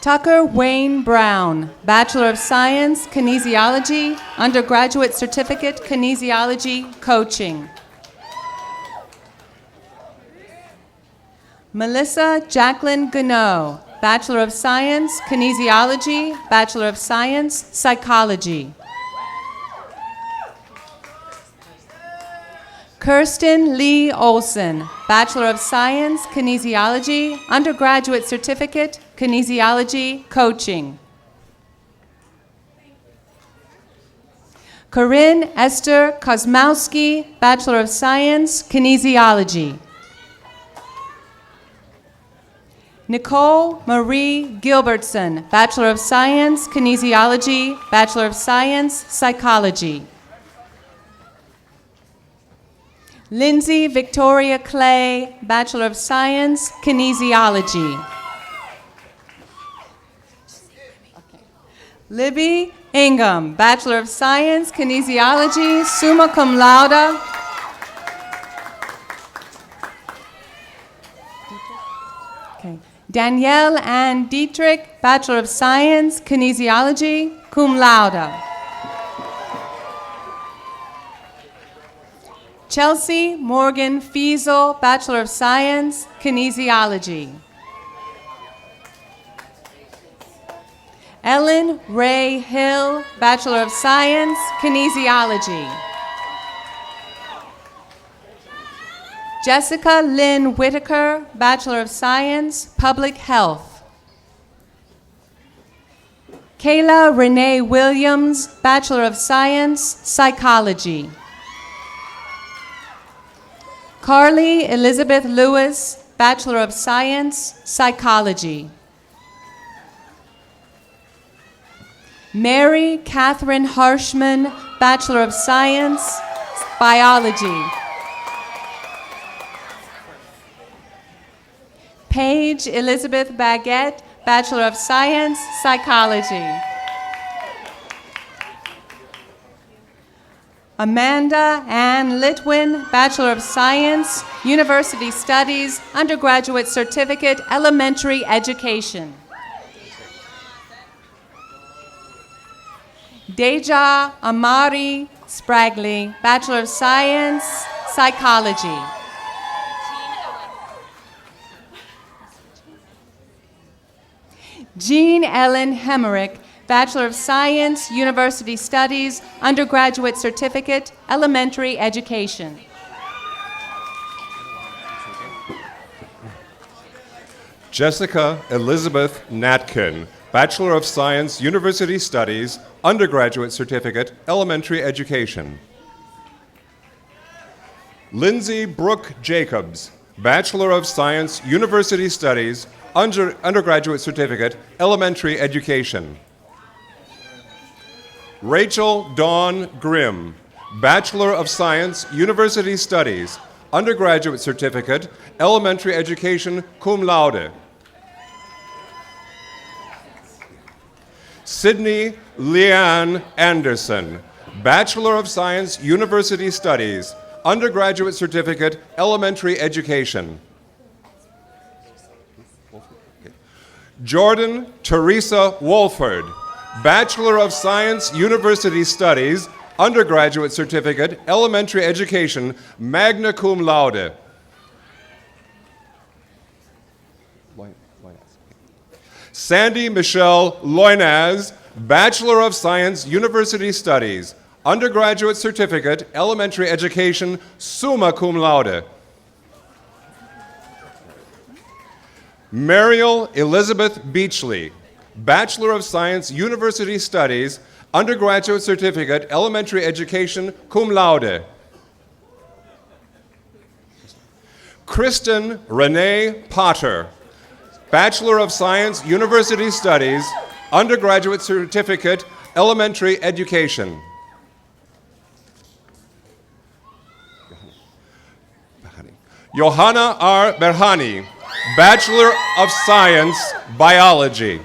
J: Tucker Wayne Brown, Bachelor of Science, Kinesiology, Undergraduate Certificate, Kinesiology, Coaching. Melissa Jacqueline Gano, Bachelor of Science, Kinesiology, Bachelor of Science, Psychology. Kirsten Lee Olson, Bachelor of Science, Kinesiology, Undergraduate Certificate, Kinesiology, Coaching. Corinne Esther Kosmowski, Bachelor of Science, Kinesiology. Nicole Marie Gilbertson, Bachelor of Science, Kinesiology, Bachelor of Science, Psychology. Lindsay Victoria Clay, Bachelor of Science, Kinesiology. Libby Ingham, Bachelor of Science, Kinesiology, summa cum laude. Okay. Danielle Ann Dietrich, Bachelor of Science, Kinesiology, cum laude. Chelsea Morgan Fiesel, Bachelor of Science, Kinesiology. Ellen Ray Hill, Bachelor of Science, Kinesiology. Jessica Lynn Whitaker, Bachelor of Science, Public Health. Kayla Renee Williams, Bachelor of Science, Psychology. Carly Elizabeth Lewis, Bachelor of Science, Psychology. Mary Catherine Harshman, Bachelor of Science, Biology. Paige Elizabeth Baguette, Bachelor of Science, Psychology. Amanda Ann Litwin, Bachelor of Science, University Studies, Undergraduate Certificate, Elementary Education. Deja Amari Spragley, Bachelor of Science, Psychology. Jean Ellen Hemerick, Bachelor of Science, University Studies, Undergraduate Certificate, Elementary Education.
K: Jessica Elizabeth Natkin, Bachelor of Science, University Studies, Undergraduate Certificate, Elementary Education. Lindsay Brooke Jacobs, Bachelor of Science, University Studies, Undergraduate Certificate, Elementary Education. Rachel Dawn Grimm, Bachelor of Science, University Studies, Undergraduate Certificate, Elementary Education, cum laude. Sydney Leanne Anderson, Bachelor of Science, University Studies, Undergraduate Certificate, Elementary Education. Jordan Teresa Wolford, Bachelor of Science, University Studies, Undergraduate Certificate, Elementary Education, magna cum laude. Sandy Michelle Loinaz, Bachelor of Science, University Studies, Undergraduate Certificate, Elementary Education, summa cum laude. Mariel Elizabeth Beachley, Bachelor of Science, University Studies, Undergraduate Certificate, Elementary Education, cum laude. Kristen Renee Potter, Bachelor of Science, University Studies, Undergraduate Certificate, Elementary Education. Johanna R. Berhani, Bachelor of Science, Biology.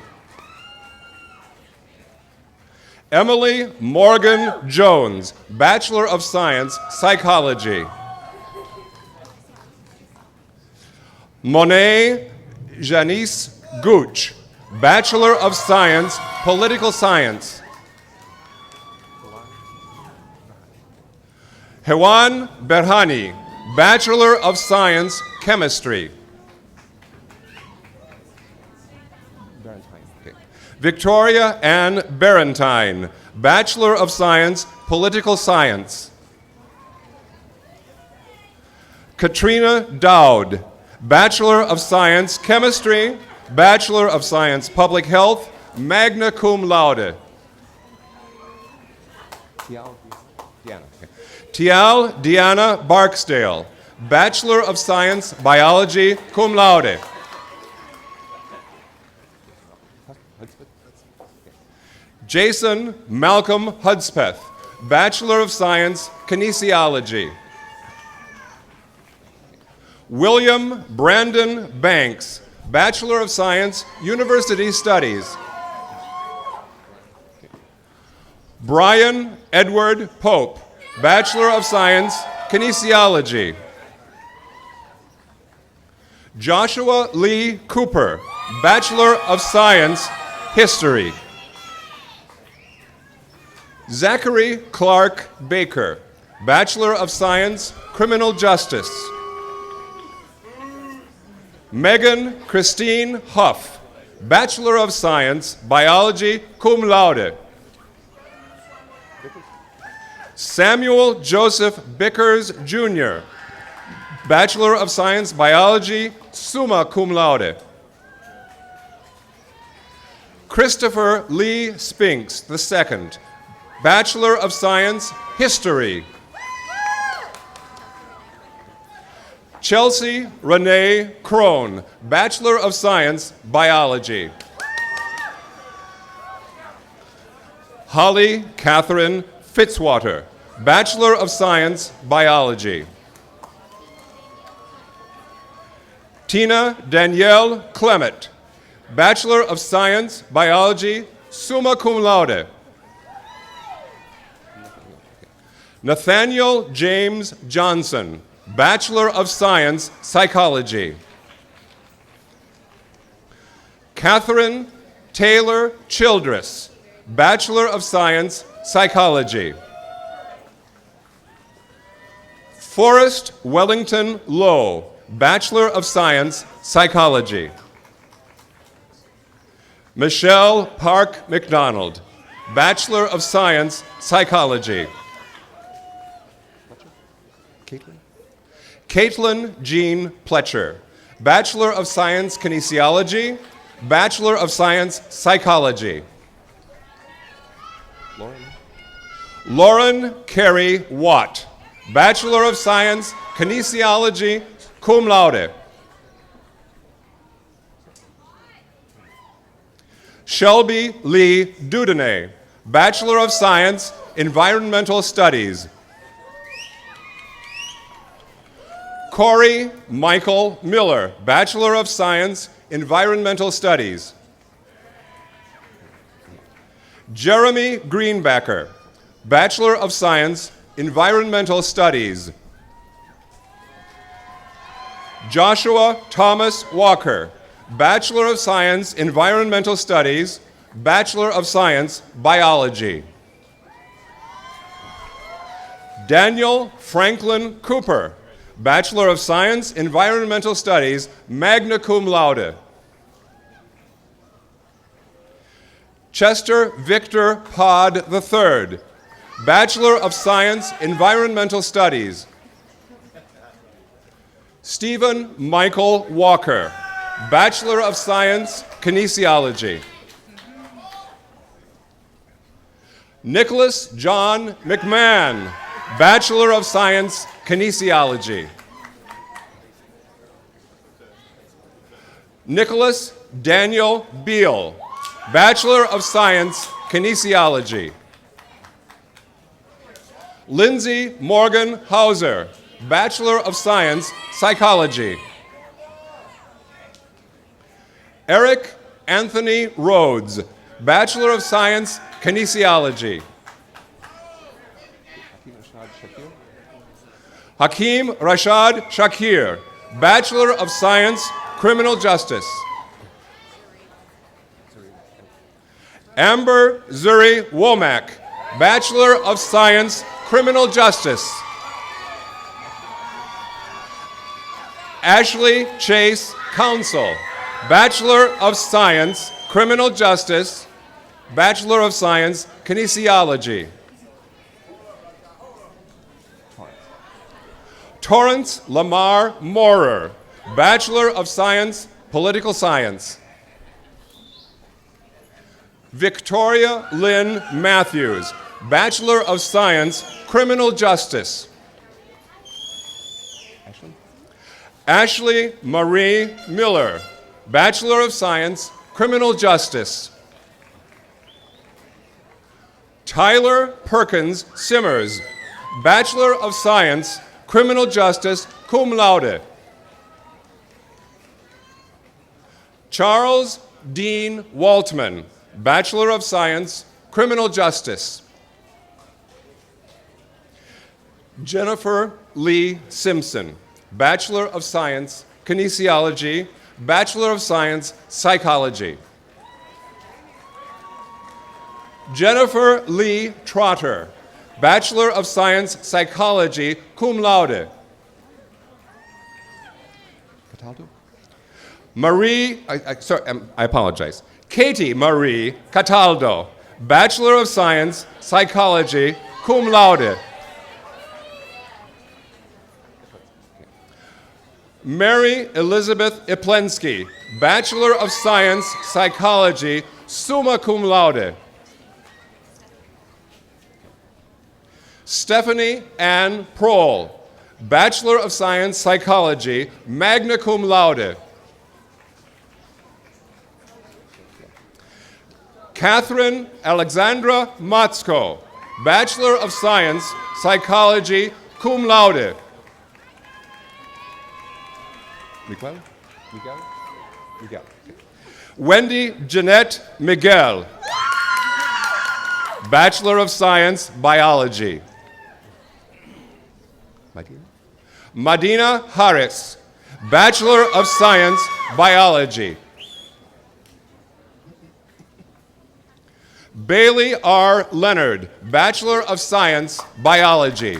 K: Emily Morgan Jones, Bachelor of Science, Psychology. Monet Janice Gooch, Bachelor of Science, Political Science. Hewan Berhani, Bachelor of Science, Chemistry. Victoria Ann Barentine, Bachelor of Science, Political Science. Katrina Dowd, Bachelor of Science, Chemistry, Bachelor of Science, Public Health, magna cum laude. Tial Deanna Barksdale, Bachelor of Science, Biology, cum laude. Jason Malcolm Hudspeth, Bachelor of Science, Kinesiology. William Brandon Banks, Bachelor of Science, University Studies. Brian Edward Pope, Bachelor of Science, Kinesiology. Joshua Lee Cooper, Bachelor of Science, History. Zachary Clark Baker, Bachelor of Science, Criminal Justice. Megan Christine Huff, Bachelor of Science, Biology, cum laude. Samuel Joseph Bickers, Jr., Bachelor of Science, Biology, summa cum laude. Christopher Lee Spinks, II, Bachelor of Science, History. Chelsea Renee Crone, Bachelor of Science, Biology. Holly Catherine Fitzwater, Bachelor of Science, Biology. Tina Danielle Clement, Bachelor of Science, Biology, summa cum laude. Nathaniel James Johnson, Bachelor of Science, Psychology. Catherine Taylor Childress, Bachelor of Science, Psychology. Forrest Wellington Lowe, Bachelor of Science, Psychology. Michelle Park McDonald, Bachelor of Science, Psychology. Caitlin Jean Pletcher, Bachelor of Science, Kinesiology, Bachelor of Science, Psychology. Lauren Carey Watt, Bachelor of Science, Kinesiology, cum laude. Shelby Lee Dudene, Bachelor of Science, Environmental Studies. Corey Michael Miller, Bachelor of Science, Environmental Studies. Jeremy Greenbacker, Bachelor of Science, Environmental Studies. Joshua Thomas Walker, Bachelor of Science, Environmental Studies, Bachelor of Science, Biology. Daniel Franklin Cooper, Bachelor of Science, Environmental Studies, magna cum laude. Chester Victor Pod III, Bachelor of Science, Environmental Studies. Stephen Michael Walker, Bachelor of Science, Kinesiology. Nicholas John McMahon, Bachelor of Science, Kinesiology. Nicholas Daniel Beal, Bachelor of Science, Kinesiology. Lindsay Morgan Hauser, Bachelor of Science, Psychology. Eric Anthony Rhodes, Bachelor of Science, Kinesiology. Hakeem Rashad Shakir, Bachelor of Science, Criminal Justice. Amber Zuri Womack, Bachelor of Science, Criminal Justice. Ashley Chase Counsel, Bachelor of Science, Criminal Justice, Bachelor of Science, Kinesiology. Torrance Lamar Moorer, Bachelor of Science, Political Science. Victoria Lynn Matthews, Bachelor of Science, Criminal Justice. Ashley Marie Miller, Bachelor of Science, Criminal Justice. Tyler Perkins Simmers, Bachelor of Science, Criminal Justice, cum laude. Charles Dean Waltman, Bachelor of Science, Criminal Justice. Jennifer Lee Simpson, Bachelor of Science, Kinesiology, Bachelor of Science, Psychology. Jennifer Lee Trotter, Bachelor of Science, Psychology, cum laude. I apologize. Katie Marie Cataldo, Bachelor of Science, Psychology, cum laude. Mary Elizabeth Iplensky, Bachelor of Science, Psychology, summa cum laude. Stephanie Ann Prohl, Bachelor of Science, Psychology, magna cum laude. Catherine Alexandra Matsko, Bachelor of Science, Psychology, cum laude. Wendy Jeanette Miguel, Bachelor of Science, Biology. Madina Harris, Bachelor of Science, Biology. Bailey R. Leonard, Bachelor of Science, Biology.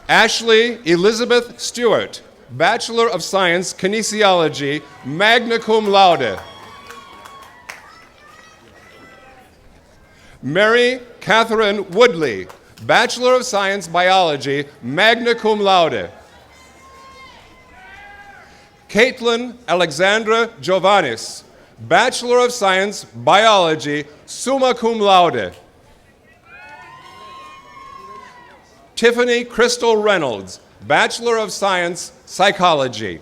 K: Ashley Elizabeth Stewart, Bachelor of Science, Kinesiology, magna cum laude. Mary Catherine Woodley, Bachelor of Science, Biology, magna cum laude. Caitlin Alexandra Giovannis, Bachelor of Science, Biology, summa cum laude. Tiffany Crystal Reynolds, Bachelor of Science, Psychology.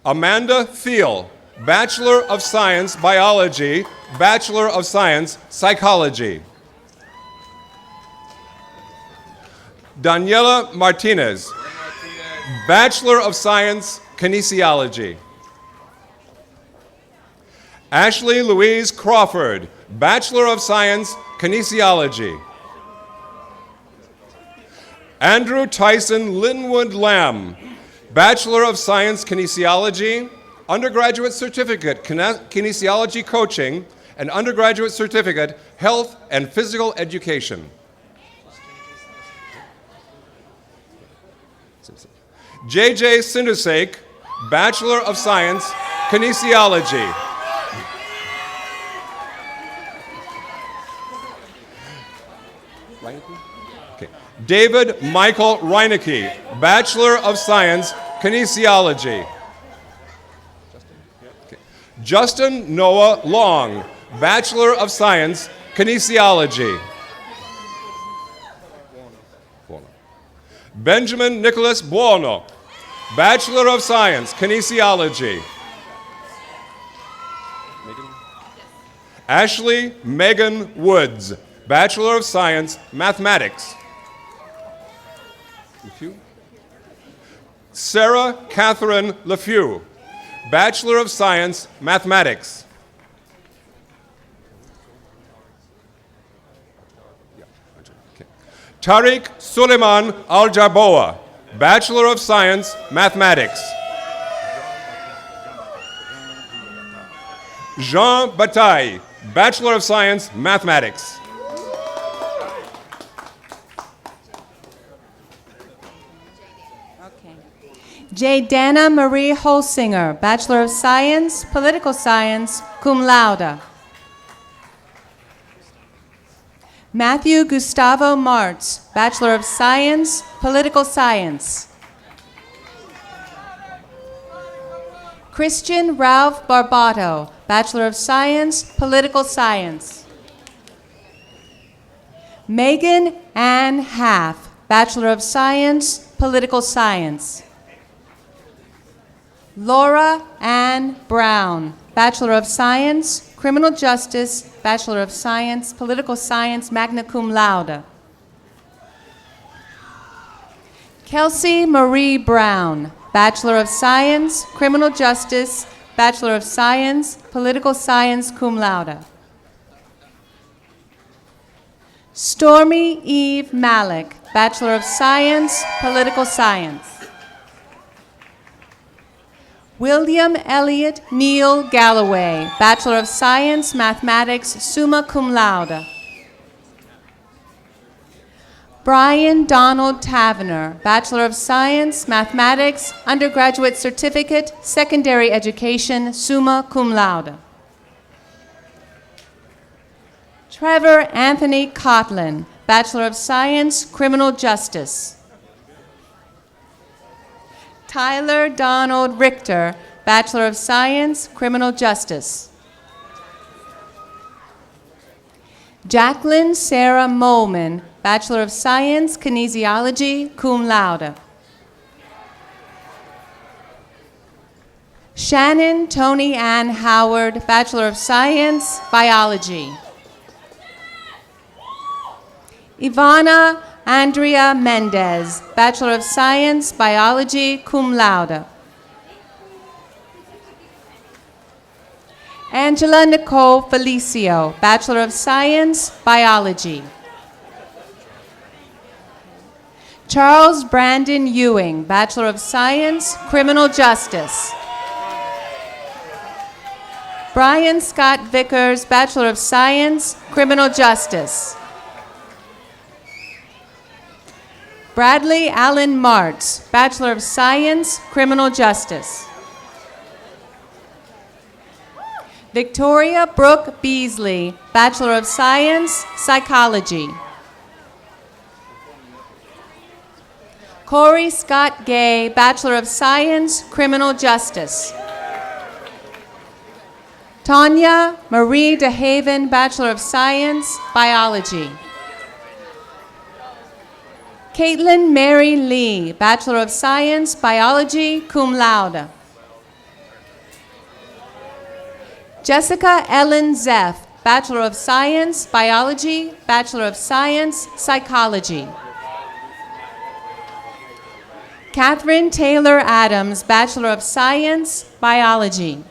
K: Amanda Thiel, Bachelor of Science, Biology, Bachelor of Science, Psychology. Daniela Martinez, Bachelor of Science, Kinesiology. Ashley Louise Crawford, Bachelor of Science, Kinesiology. Andrew Tyson Linwood Lamb, Bachelor of Science, Kinesiology, Undergraduate Certificate, Kinesiology Coaching, and Undergraduate Certificate, Health and Physical Education. JJ Sindusek, Bachelor of Science, Kinesiology. Okay. David Michael Reinecke, Bachelor of Science, Kinesiology. Okay. Justin Noah Long, Bachelor of Science, Kinesiology. Benjamin Nicholas Buono, Bachelor of Science, Kinesiology. Ashley Megan Woods, Bachelor of Science, Mathematics. Sarah Catherine LeFew, Bachelor of Science, Mathematics. Tariq Suleiman Al-Jaboa, Bachelor of Science, Mathematics. Jean Bataille, Bachelor of Science, Mathematics.
J: Dana Marie Holsinger, Bachelor of Science, Political Science, cum laude. Matthew Gustavo Martz, Bachelor of Science, Political Science. Christian Ralph Barbato, Bachelor of Science, Political Science. Megan Ann Half, Bachelor of Science, Political Science. Laura Ann Brown, Bachelor of Science, Criminal Justice, Bachelor of Science, Political Science, magna cum laude. Kelsey Marie Brown, Bachelor of Science, Criminal Justice, Bachelor of Science, Political Science, cum laude. Stormy Eve Malik, Bachelor of Science, Political Science. William Elliott Neal Galloway, Bachelor of Science, Mathematics, summa cum laude. Brian Donald Tavener, Bachelor of Science, Mathematics, Undergraduate Certificate, Secondary Education, summa cum laude. Trevor Anthony Cotlin, Bachelor of Science, Criminal Justice. Tyler Donald Richter, Bachelor of Science, Criminal Justice. Jacqueline Sarah Molman, Bachelor of Science, Kinesiology, cum laude. Shannon Tony Ann Howard, Bachelor of Science, Biology. Ivana Andrea Mendez, Bachelor of Science, Biology, cum laude. Angela Nicole Felicio, Bachelor of Science, Biology. Charles Brandon Ewing, Bachelor of Science, Criminal Justice. Brian Scott Vickers, Bachelor of Science, Criminal Justice. Bradley Allen Martz, Bachelor of Science, Criminal Justice. Victoria Brooke Beasley, Bachelor of Science, Psychology. Corey Scott Gay, Bachelor of Science, Criminal Justice. Tanya Marie DeHaven, Bachelor of Science, Biology. Caitlin Mary Lee, Bachelor of Science, Biology, cum laude. Jessica Ellen Zeff, Bachelor of Science, Biology, Bachelor of Science, Psychology. Catherine Taylor Adams, Bachelor of Science, Biology.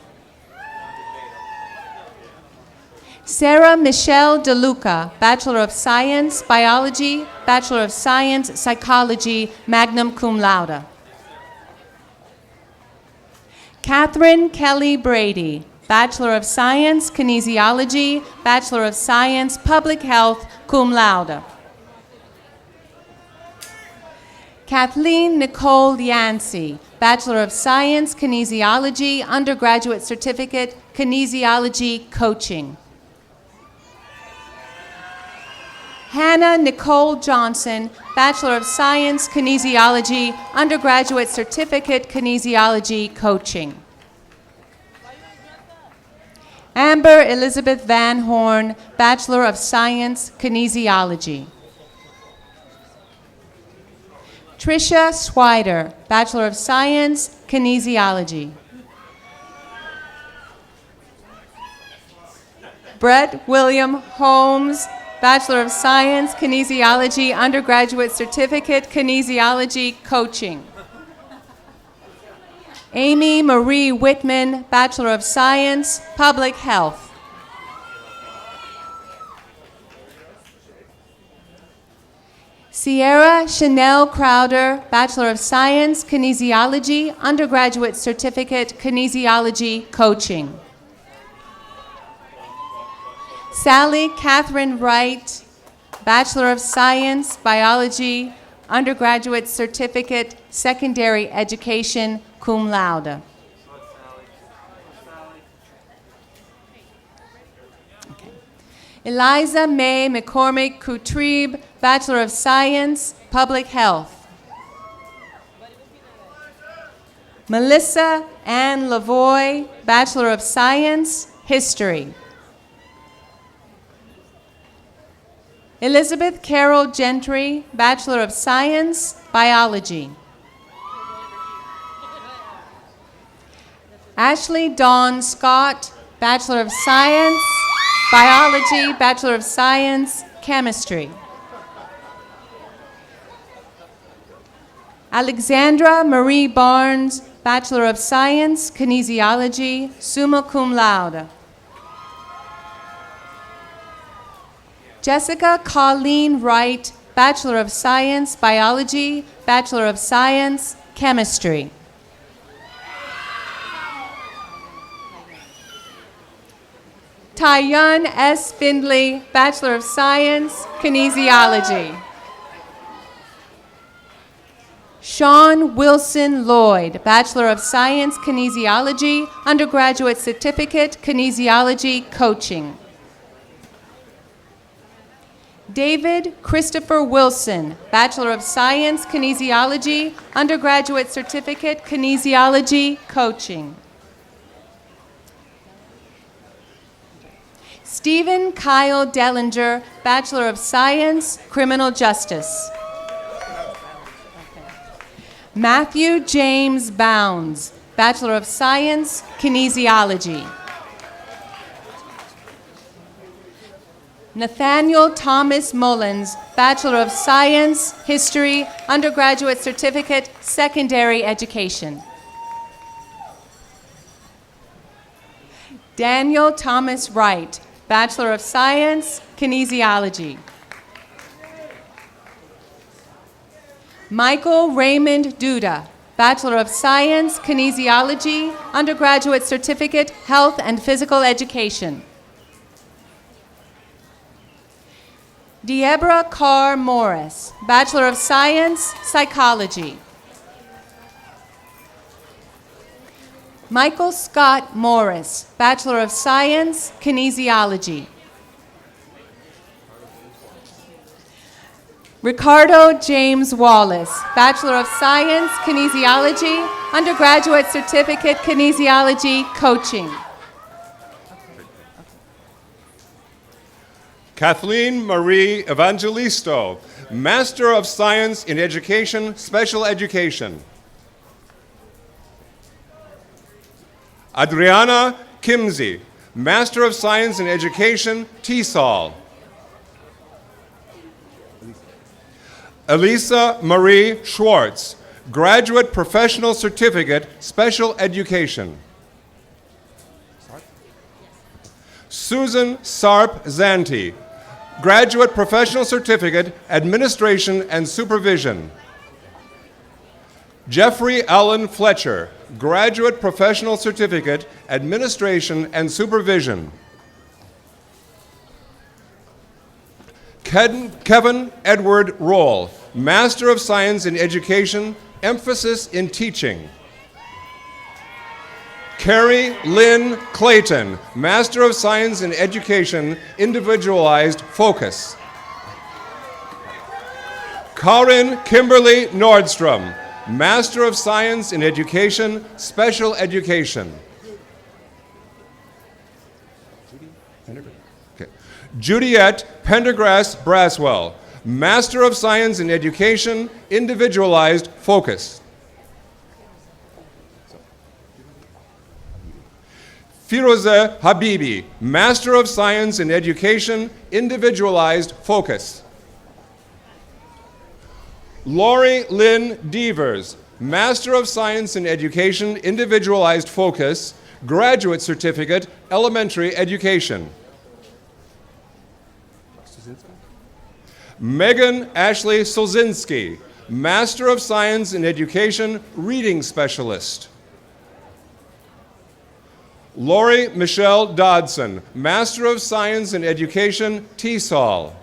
J: Sarah Michelle DeLuca, Bachelor of Science, Biology, Bachelor of Science, Psychology, magna cum laude. Catherine Kelly Brady, Bachelor of Science, Kinesiology, Bachelor of Science, Public Health, cum laude. Kathleen Nicole Yancey, Bachelor of Science, Kinesiology, Undergraduate Certificate, Kinesiology Coaching. Hannah Nicole Johnson, Bachelor of Science, Kinesiology, Undergraduate Certificate, Kinesiology Coaching. Amber Elizabeth Van Horn, Bachelor of Science, Kinesiology. Tricia Swider, Bachelor of Science, Kinesiology. Brett William Holmes, Bachelor of Science, Kinesiology, Undergraduate Certificate, Kinesiology Coaching. Amy Marie Whitman, Bachelor of Science, Public Health. Sierra Chanel Crowder, Bachelor of Science, Kinesiology, Undergraduate Certificate, Kinesiology Coaching. Sally Catherine Wright, Bachelor of Science, Biology, Undergraduate Certificate, Secondary Education, cum laude. Okay. Eliza May McCormick Kutrib, Bachelor of Science, Public Health. Melissa Ann Lavoie, Bachelor of Science, History. Elizabeth Carol Gentry, Bachelor of Science, Biology. Ashley Dawn Scott, Bachelor of Science, Biology, Bachelor of Science, Chemistry. Alexandra Marie Barnes, Bachelor of Science, Kinesiology, summa cum laude. Jessica Colleen Wright, Bachelor of Science, Biology, Bachelor of Science, Chemistry. Tayun S. Findley, Bachelor of Science, Kinesiology. Sean Wilson Lloyd, Bachelor of Science, Kinesiology, Undergraduate Certificate, Kinesiology Coaching. David Christopher Wilson, Bachelor of Science, Kinesiology, Undergraduate Certificate, Kinesiology Coaching. Stephen Kyle Dellinger, Bachelor of Science, Criminal Justice. Matthew James Bounds, Bachelor of Science, Kinesiology. Nathaniel Thomas Mullins, Bachelor of Science, History, Undergraduate Certificate, Secondary Education. Daniel Thomas Wright, Bachelor of Science, Kinesiology. Michael Raymond Duda, Bachelor of Science, Kinesiology, Undergraduate Certificate, Health and Physical Education. Deborah Carr Morris, Bachelor of Science, Psychology. Michael Scott Morris, Bachelor of Science, Kinesiology. Ricardo James Wallace, Bachelor of Science, Kinesiology, Undergraduate Certificate, Kinesiology Coaching.
K: Kathleen Marie Evangelisto, Master of Science in Education, Special Education. Adriana Kimsey, Master of Science in Education, TESOL. Elisa Marie Schwartz, Graduate Professional Certificate, Special Education. Susan Sarp Zanti, Graduate Professional Certificate, Administration and Supervision. Jeffrey Allen Fletcher, Graduate Professional Certificate, Administration and Supervision. Kevin Edward Roll, Master of Science in Education, emphasis in teaching. Carrie Lynn Clayton, Master of Science in Education, individualized focus. Karin Kimberly Nordstrom, Master of Science in Education, special education. Okay. Juliet Pendergrass Braswell, Master of Science in Education, individualized focus. Firoze Habibi, Master of Science in Education, individualized focus. Lori Lynn Devers, Master of Science in Education, individualized focus, graduate certificate, elementary education. Megan Ashley Solzinski, Master of Science in Education, reading specialist. Lori Michelle Dodson, Master of Science in Education, TESOL.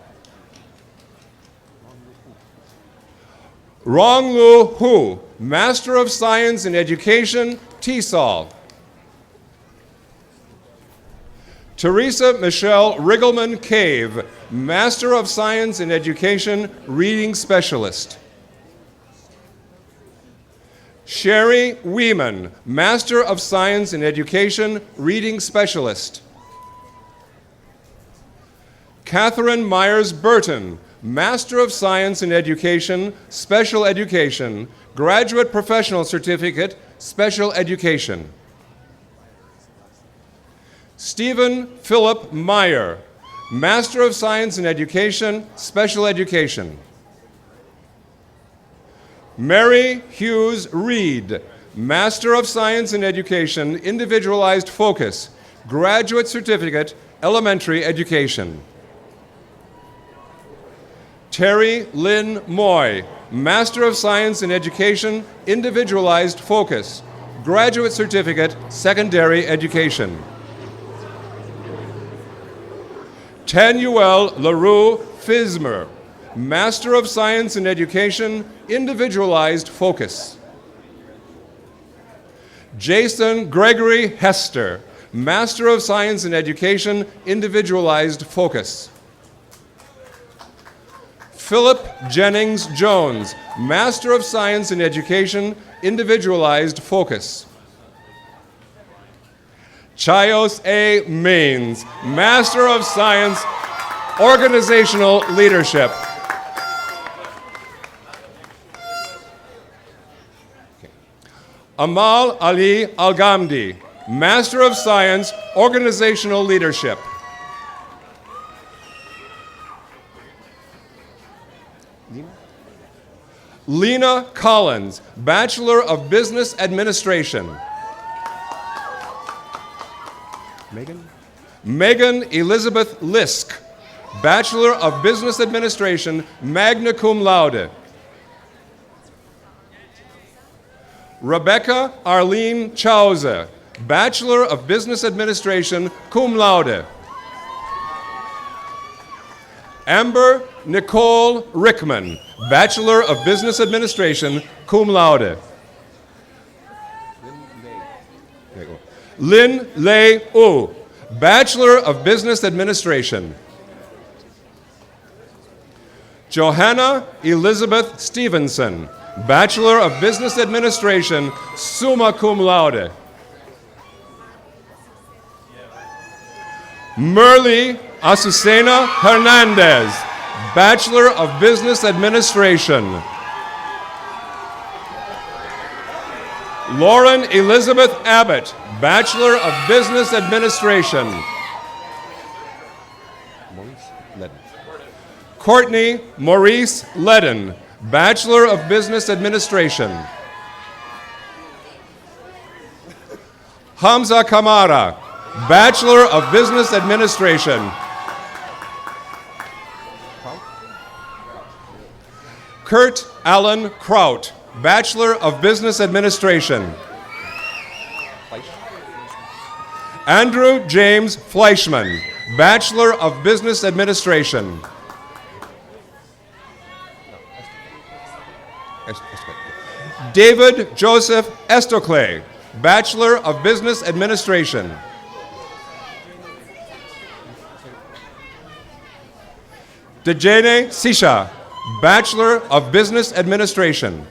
K: Ronglu Hu, Master of Science in Education, TESOL. Teresa Michelle Riggleman Cave, Master of Science in Education, reading specialist. Sherry Weeman, Master of Science in Education, reading specialist. Catherine Myers Burton, Master of Science in Education, special education, graduate professional certificate, special education. Stephen Philip Meyer, Master of Science in Education, special education. Mary Hughes Reed, Master of Science in Education, individualized focus, graduate certificate, elementary education. Terry Lynn Moy, Master of Science in Education, individualized focus, graduate certificate, secondary education. Tanuel LaRue Fismer, Master of Science in Education, individualized focus. Jason Gregory Hester, Master of Science in Education, individualized focus. Philip Jennings Jones, Master of Science in Education, individualized focus. Chios A. Maines, Master of Science, organizational leadership. Amal Ali Al-Ghamdi, Master of Science, organizational leadership. Lena Collins, Bachelor of Business Administration. Megan Elizabeth Lisk, Bachelor of Business Administration, magna cum laude. Rebecca Arlene Chauza, Bachelor of Business Administration, cum laude. Amber Nicole Rickman, Bachelor of Business Administration, cum laude. Lin Lei U, Bachelor of Business Administration. Johanna Elizabeth Stevenson, Bachelor of Business Administration, summa cum laude. Merly Azucena Hernandez, Bachelor of Business Administration. Lauren Elizabeth Abbott, Bachelor of Business Administration. Courtney Maurice Ledden, Bachelor of Business Administration. Hamza Kamara, Bachelor of Business Administration. Kurt Allen Kraut, Bachelor of Business Administration. Andrew James Fleischman, Bachelor of Business Administration. David Joseph Estoclay, Bachelor of Business Administration. Dejene Sisha, Bachelor of Business Administration.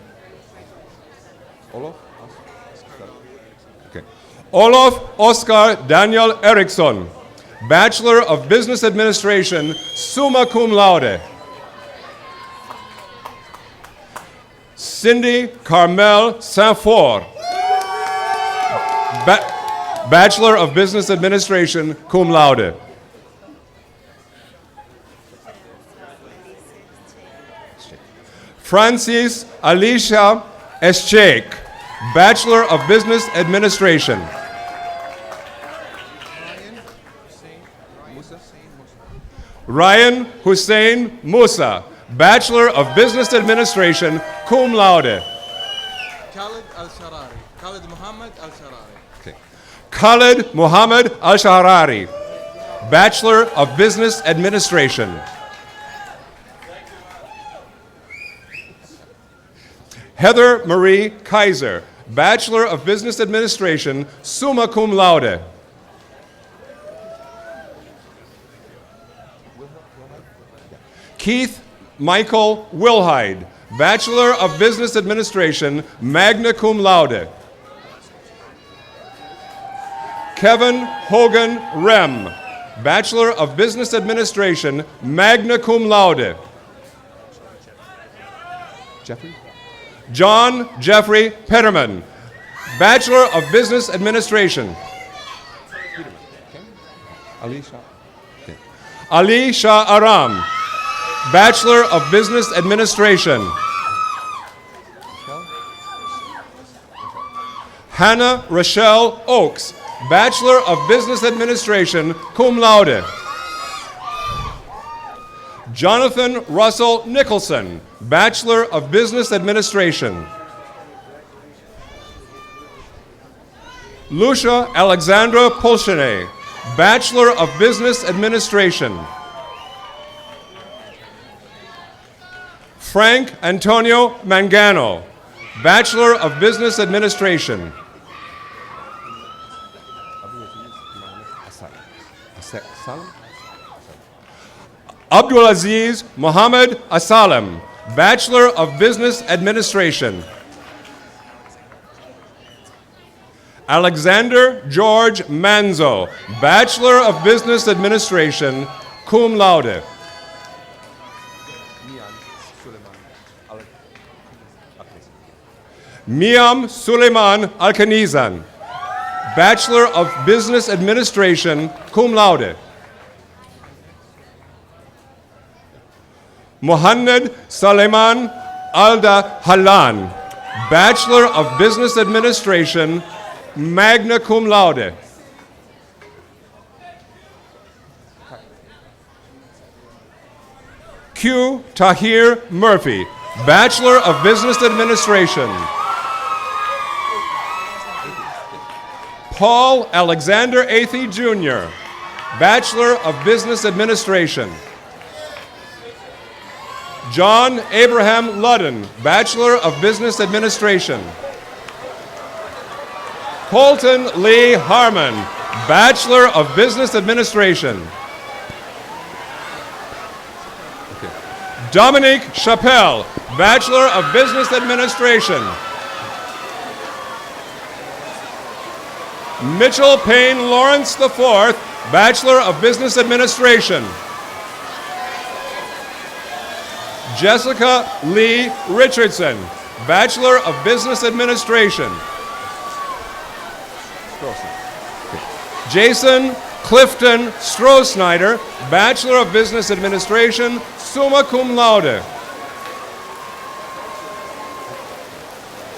K: Olof Oscar Daniel Eriksson, Bachelor of Business Administration, summa cum laude. Cindy Carmel Saint-Fort, Bachelor of Business Administration, cum laude. Francis Alicia Escheik, Bachelor of Business Administration. Ryan Hussein Musa, Bachelor of Business Administration, cum laude.
L: Khalid Al-Sharari. Khalid Muhammad Al-Sharari.
K: Okay. Khalid Muhammad Al-Sharari, Bachelor of Business Administration. Heather Marie Kaiser, Bachelor of Business Administration, summa cum laude. Keith Michael Wilhide, Bachelor of Business Administration, magna cum laude. Kevin Hogan Rem, Bachelor of Business Administration, magna cum laude. Jeffrey? John Jeffrey Petterman, Bachelor of Business Administration. Ali Shah Aram, Bachelor of Business Administration. Hannah Rochelle Oakes, Bachelor of Business Administration, cum laude. Jonathan Russell Nicholson, Bachelor of Business Administration. Lucia Alexandra Polshine, Bachelor of Business Administration. Frank Antonio Mangano, Bachelor of Business Administration. Abdulaziz Mohammed Asalem, Bachelor of Business Administration. Alexander George Manzo, Bachelor of Business Administration, cum laude. Miam Suleiman Alkanizan, Bachelor of Business Administration, cum laude. Mohammed Saleman Alda Halan, Bachelor of Business Administration, magna cum laude. Q. Tahir Murphy, Bachelor of Business Administration. Paul Alexander Athey Jr., Bachelor of Business Administration. John Abraham Ludden, Bachelor of Business Administration. Colton Lee Harmon, Bachelor of Business Administration. Dominique Chappelle, Bachelor of Business Administration. Mitchell Payne Lawrence IV, Bachelor of Business Administration. Jessica Lee Richardson, Bachelor of Business Administration. Jason Clifton Stroh-Snyder, Bachelor of Business Administration, summa cum laude.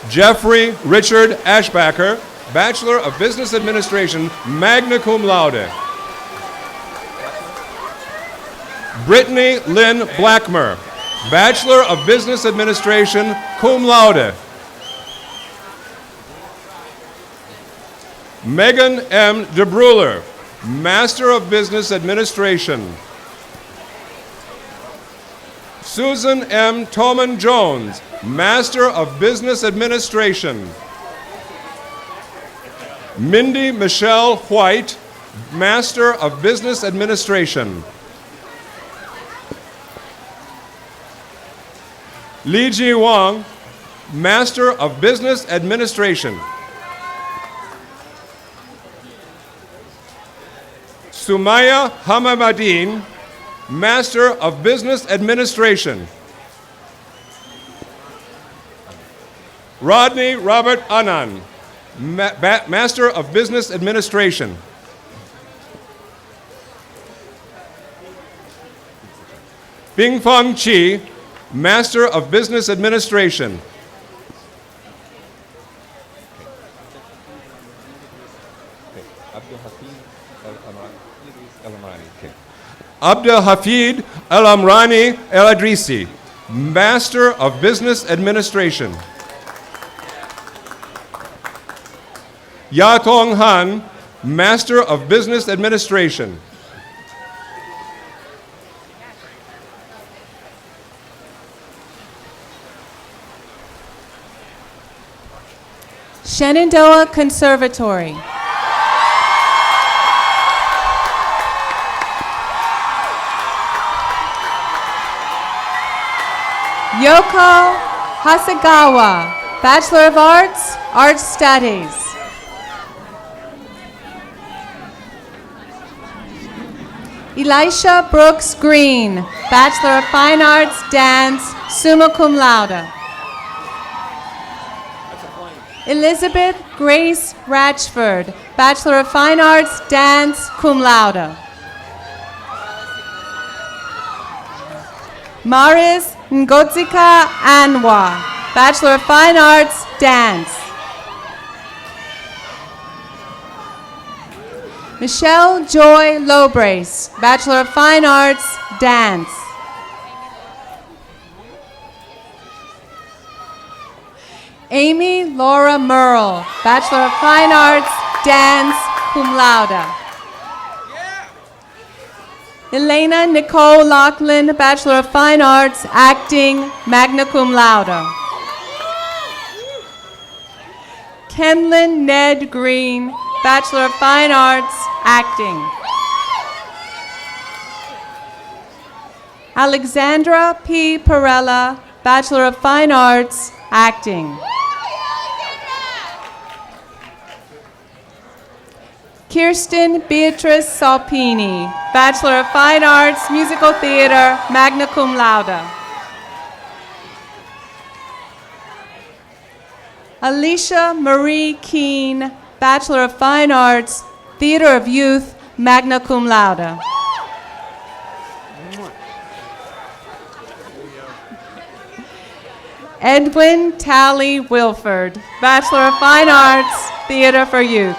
K: Jeffrey Richard Ashbacker, Bachelor of Business Administration, magna cum laude. Brittany Lynn Blackmer, Bachelor of Business Administration, cum laude. Megan M. DeBruler, Master of Business Administration. Susan M. Toman Jones, Master of Business Administration. Mindy Michelle White, Master of Business Administration. Li Ji Wang, Master of Business Administration. Sumaya Hamamadin, Master of Business Administration. Rodney Robert Anand, Master of Business Administration. Bingfeng Chi, Master of Business Administration. Abdel Hafid El Amrani El Adrisi, Master of Business Administration. Ya Kong Han, Master of Business Administration.
J: Shenandoah Conservatory. Yoko Hasegawa, Bachelor of Arts, Art Studies. Elisha Brooks Green, Bachelor of Fine Arts, Dance, summa cum laude. Elizabeth Grace Ratchford, Bachelor of Fine Arts, Dance, cum laude. Maris Ngodzika Anwa, Bachelor of Fine Arts, Dance. Michelle Joy Lobrace, Bachelor of Fine Arts, Dance. Amy Laura Merle, Bachelor of Fine Arts, Dance, cum laude. Elena Nicole Laughlin, Bachelor of Fine Arts, Acting, magna cum laude. Kenlyn Ned Green, Bachelor of Fine Arts, Acting. Alexandra P. Perella, Bachelor of Fine Arts, Acting. Kirsten Beatrice Salpini, Bachelor of Fine Arts, Musical Theater, magna cum laude. Alicia Marie Keene, Bachelor of Fine Arts, Theater of Youth, magna cum laude. Edwin Talley Wilford, Bachelor of Fine Arts, Theater for Youth.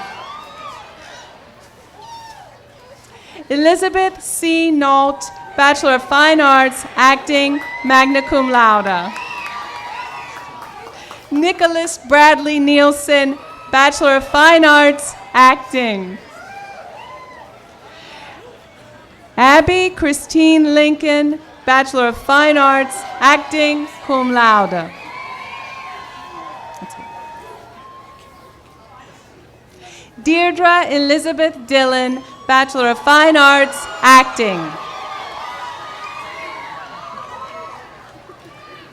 J: Elizabeth C. Nault, Bachelor of Fine Arts, Acting, magna cum laude. Nicholas Bradley Nielsen, Bachelor of Fine Arts, Acting. Abby Christine Lincoln, Bachelor of Fine Arts, Acting, cum laude. Deirdre Elizabeth Dillon, Bachelor of Fine Arts, Acting.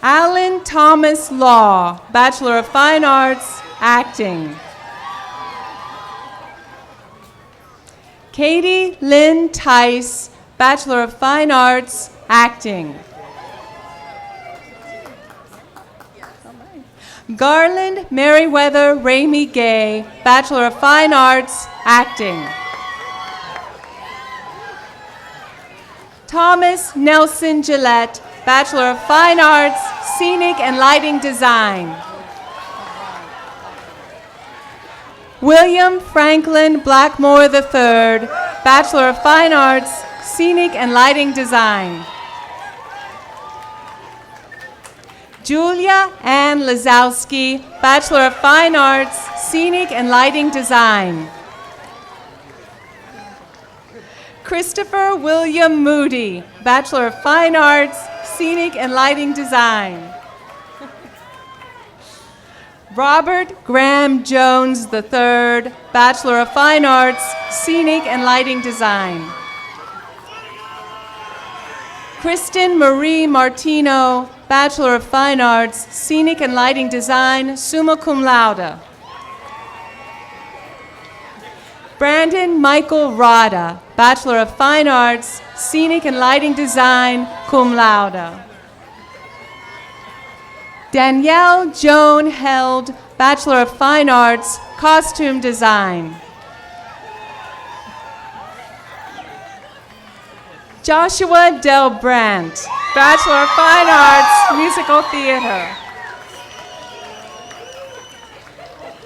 J: Alan Thomas Law, Bachelor of Fine Arts, Acting. Katie Lynn Tice, Bachelor of Fine Arts, Acting. Garland Meriwether Ramey Gay, Bachelor of Fine Arts, Acting. Thomas Nelson Gillette, Bachelor of Fine Arts, Scenic and Lighting Design. William Franklin Blackmore III, Bachelor of Fine Arts, Scenic and Lighting Design. Julia Ann Lazowski, Bachelor of Fine Arts, Scenic and Lighting Design. Christopher William Moody, Bachelor of Fine Arts, Scenic and Lighting Design. Robert Graham Jones III, Bachelor of Fine Arts, Scenic and Lighting Design. Kristen Marie Martino, Bachelor of Fine Arts, Scenic and Lighting Design, summa cum laude. Brandon Michael Rada, Bachelor of Fine Arts, Scenic and Lighting Design, cum laude. Danielle Joan Held, Bachelor of Fine Arts, Costume Design. Joshua Del Brandt, Bachelor of Fine Arts, Musical Theater.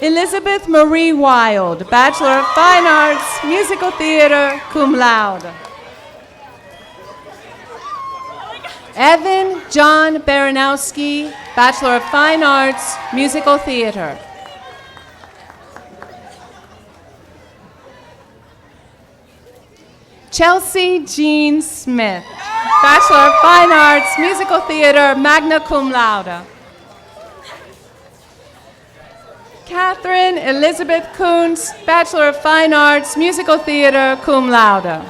J: Elizabeth Marie Wild, Bachelor of Fine Arts, Musical Theater, cum laude. Evan John Baranowski, Bachelor of Fine Arts, Musical Theater. Chelsea Jean Smith, Bachelor of Fine Arts, Musical Theater, magna cum laude. Catherine Elizabeth Kuntz, Bachelor of Fine Arts, Musical Theater, cum laude.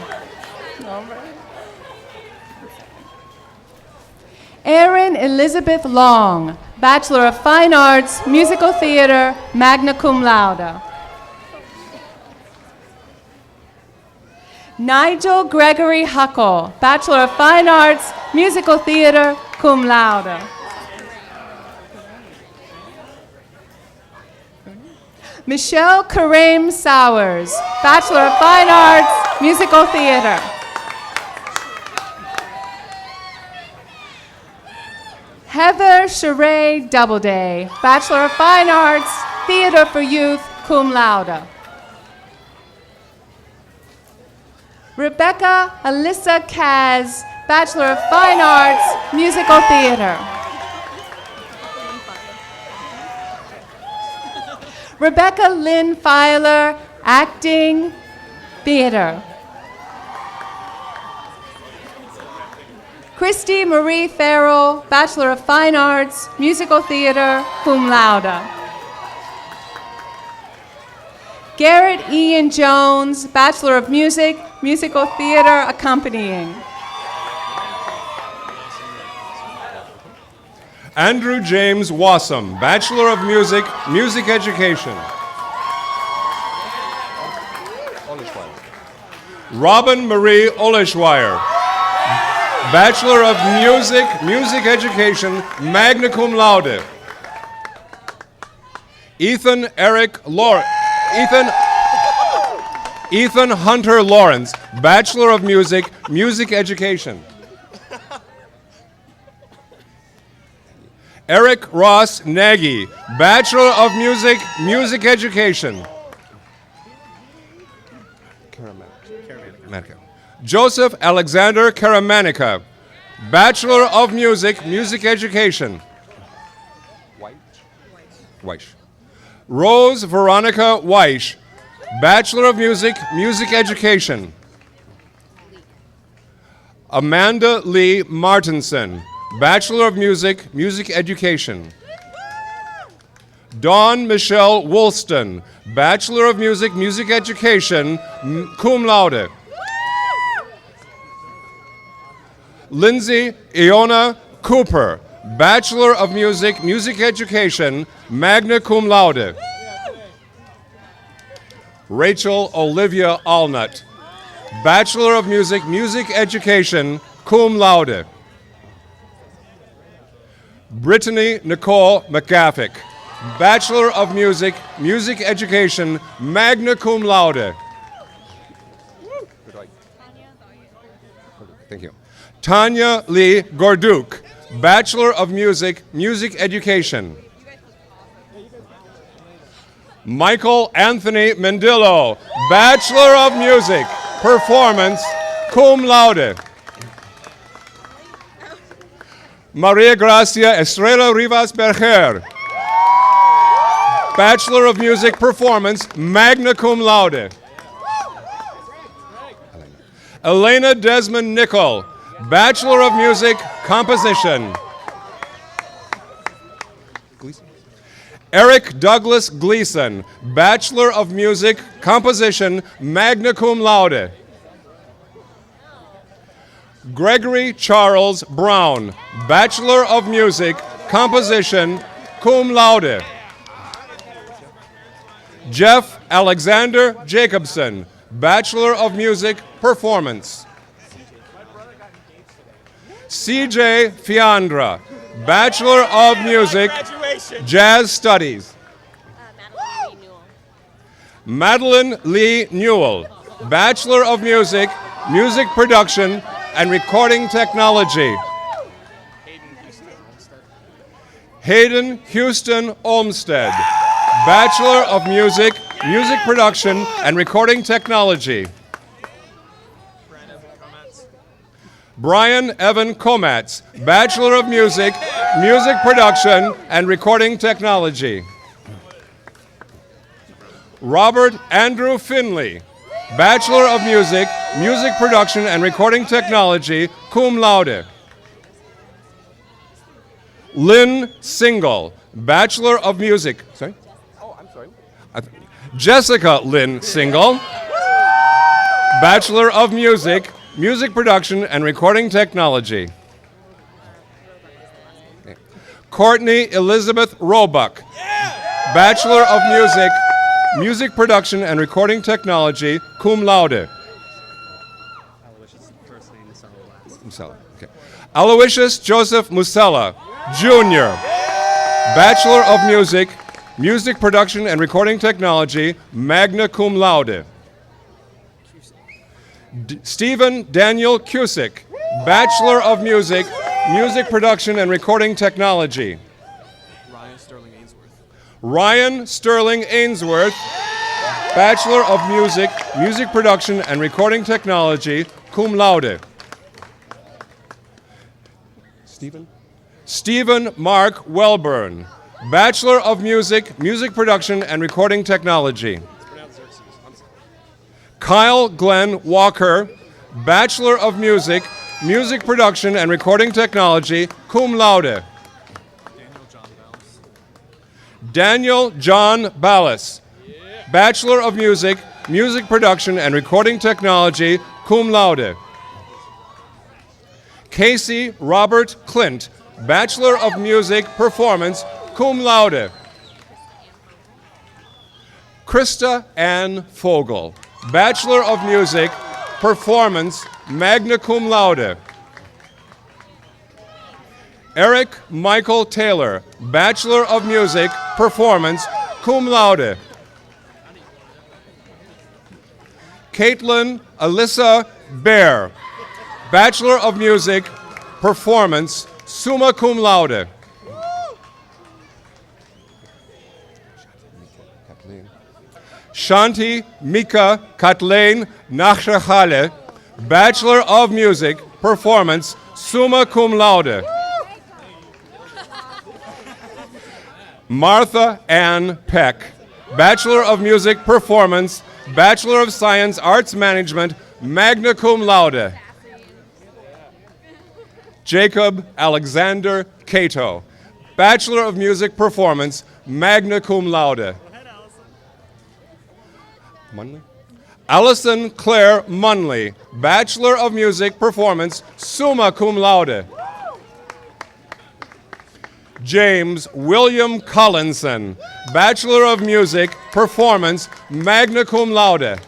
J: Erin Elizabeth Long, Bachelor of Fine Arts, Musical Theater, magna cum laude. Nigel Gregory Huckle, Bachelor of Fine Arts, Musical Theater, cum laude. Michelle Kareem Sowers, Bachelor of Fine Arts, Musical Theater. Heather Sheree Doubleday, Bachelor of Fine Arts, Theater for Youth, cum laude. Rebecca Alyssa Kaz, Bachelor of Fine Arts, Musical Theater. Rebecca Lynn Filer, Acting, Theater. Christy Marie Farrell, Bachelor of Fine Arts, Musical Theater, cum laude. Garrett Ian Jones, Bachelor of Music, Musical Theater, accompanying.
K: Andrew James Wassam, Bachelor of Music, Music Education. Robin Marie Oleschweier, Bachelor of Music, Music Education, magna cum laude. Ethan Hunter Lawrence, Bachelor of Music, Music Education. Eric Ross Nagy, Bachelor of Music, Music Education. Joseph Alexander Karamanica, Bachelor of Music, Music Education. Weish. Rose Veronica Weish, Bachelor of Music, Music Education. Amanda Lee Martinson, Bachelor of Music, Music Education. Dawn Michelle Woolston, Bachelor of Music, Music Education, cum laude. Lindsay Iona Cooper, Bachelor of Music, Music Education, magna cum laude. Rachel Olivia Allnut, Bachelor of Music, Music Education, cum laude. Brittany Nicole McGaffick, Bachelor of Music, Music Education, magna cum laude. Thank you. Tanya Lee Gorduk, Bachelor of Music, Music Education. Michael Anthony Mendillo, Bachelor of Music, Performance, cum laude. Maria Gracia Estrella Rivas Berger, Bachelor of Music, Performance, magna cum laude. Elena Desmond Nickel, Bachelor of Music, Composition. Eric Douglas Gleason, Bachelor of Music, Composition, magna cum laude. Gregory Charles Brown, Bachelor of Music, Composition, cum laude. Jeff Alexander Jacobson, Bachelor of Music, Performance. CJ Fiandra, Bachelor of Music, Jazz Studies. Madeline Lee Newell, Bachelor of Music, Music Production and Recording Technology. Hayden Houston Olmsted, Bachelor of Music, Music Production and Recording Technology. Brian Evan Komatz, Bachelor of Music, Music Production and Recording Technology. Robert Andrew Finley, Bachelor of Music, Music Production and Recording Technology, cum laude. Lynn Single, Bachelor of Music. Sorry? Oh, I'm sorry. Jessica Lynn Single, Bachelor of Music, Music Production and Recording Technology. Okay. Courtney Elizabeth Roebuck, Bachelor of Music, Music Production and Recording Technology, cum laude. Musella. Okay. Aloysius Joseph Musella, Jr., Bachelor of Music, Music Production and Recording Technology, magna cum laude. Stephen Daniel Cusick, Bachelor of Music, Music Production and Recording Technology. Ryan Sterling Ainsworth, Bachelor of Music, Music Production and Recording Technology, cum laude. Stephen Mark Welburn, Bachelor of Music, Music Production and Recording Technology. Kyle Glenn Walker, Bachelor of Music, Music Production and Recording Technology, cum laude. Daniel John Ballas, Bachelor of Music, Music Production and Recording Technology, cum laude. Casey Robert Clint, Bachelor of Music, Performance, cum laude. Krista Ann Fogel, Bachelor of Music, Performance, magna cum laude. Eric Michael Taylor, Bachelor of Music, Performance, cum laude. Caitlin Alyssa Bear, Bachelor of Music, Performance, summa cum laude. Shanti Mika Kathleen Nachrachale, Bachelor of Music, Performance, summa cum laude. Martha Ann Peck, Bachelor of Music, Performance, Bachelor of Science, Arts Management, magna cum laude. Jacob Alexander Cato, Bachelor of Music, Performance, magna cum laude. Allison Claire Munley, Bachelor of Music, Performance, summa cum laude. James William Collinson, Bachelor of Music, Performance, magna cum laude.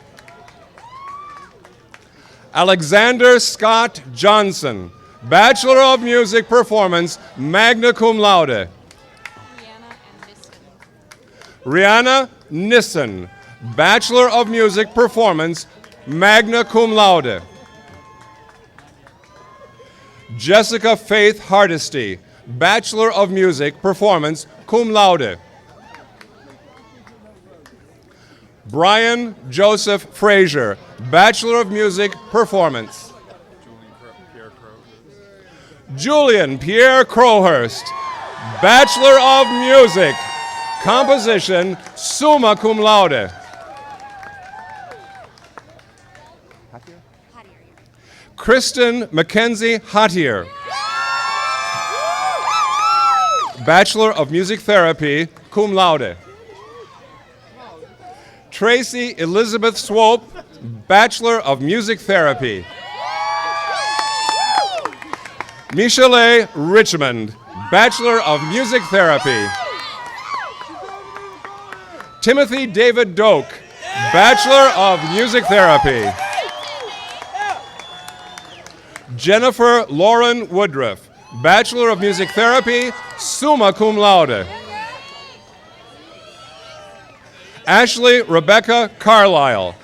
K: Alexander Scott Johnson, Bachelor of Music, Performance, magna cum laude. Rihanna Nissen, Bachelor of Music, Performance, magna cum laude. Jessica Faith Hardesty, Bachelor of Music, Performance, cum laude. Brian Joseph Frazier, Bachelor of Music, Performance. Julian Pierre Crowhurst, Bachelor of Music, Composition, summa cum laude. Kristen Mackenzie Hattier, Bachelor of Music Therapy, cum laude. Tracy Elizabeth Swope, Bachelor of Music Therapy. Michele Richmond, Bachelor of Music Therapy. Timothy David Doak, Bachelor of Music Therapy. Jennifer Lauren Woodruff, Bachelor of Music Therapy, summa cum laude. Ashley Rebecca Carlisle,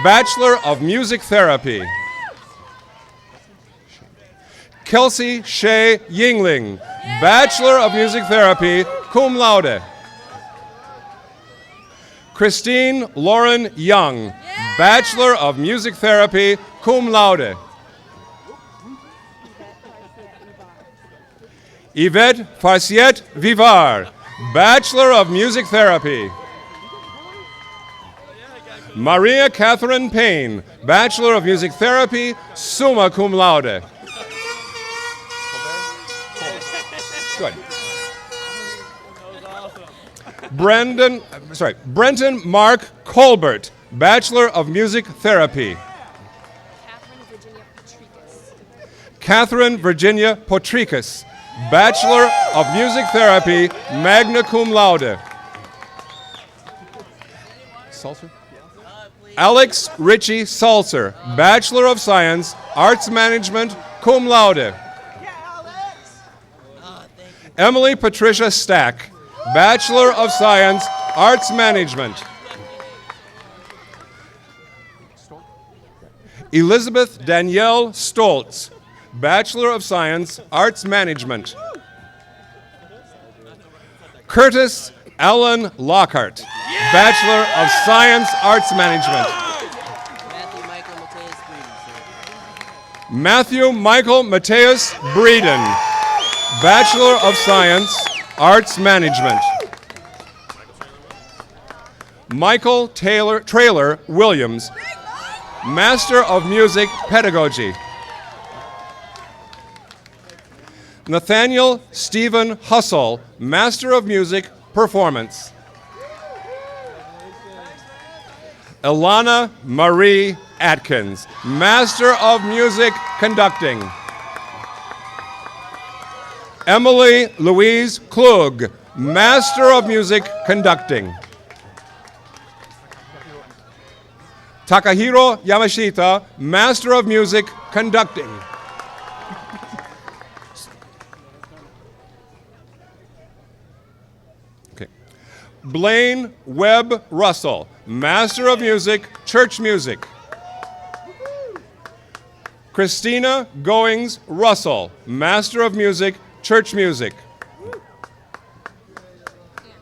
K: Bachelor of Music Therapy. Kelsey Shea Yingling, Bachelor of Music Therapy, cum laude. Christine Lauren Young, Bachelor of Music Therapy, cum laude. Yvette Farciet Vivar, Bachelor of Music Therapy. Maria Catherine Payne, Bachelor of Music Therapy, summa cum laude. Good. Brenton Mark Colbert, Bachelor of Music Therapy. Catherine Virginia Potricus, Bachelor of Music Therapy, magna cum laude. Salzer? Alex Ritchie Salzer, Bachelor of Science, Arts Management, cum laude. Emily Patricia Stack, Bachelor of Science, Arts Management. Elizabeth Danielle Stoltz, Bachelor of Science, Arts Management. Curtis Allen Lockhart, Bachelor of Science, Arts Management. Matthew Michael Mateus Breeden, Bachelor of Science, Arts Management. Michael Trailer Williams, Master of Music Pedagogy. Nathaniel Stephen Hussle, Master of Music Performance. Ilana Marie Atkins, Master of Music Conducting. Emily Louise Klug, Master of Music Conducting. Takahiro Yamashita, Master of Music Conducting. Okay. Blaine Webb Russell, Master of Music, Church Music. Christina Goings Russell, Master of Music, Church Music.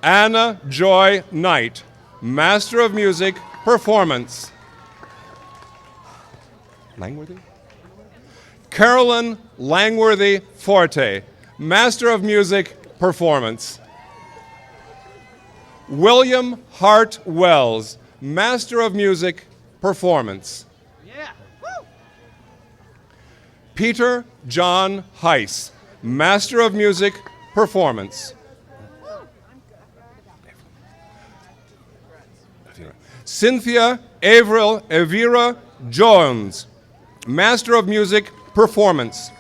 K: Anna Joy Knight, Master of Music, Performance. Langworthy? Carolyn Langworthy Forte, Master of Music, Performance. William Hart Wells, Master of Music, Performance. Peter John Heiss, Master of Music, Performance. Cynthia Avril Evira Jones, Master of Music, Performance.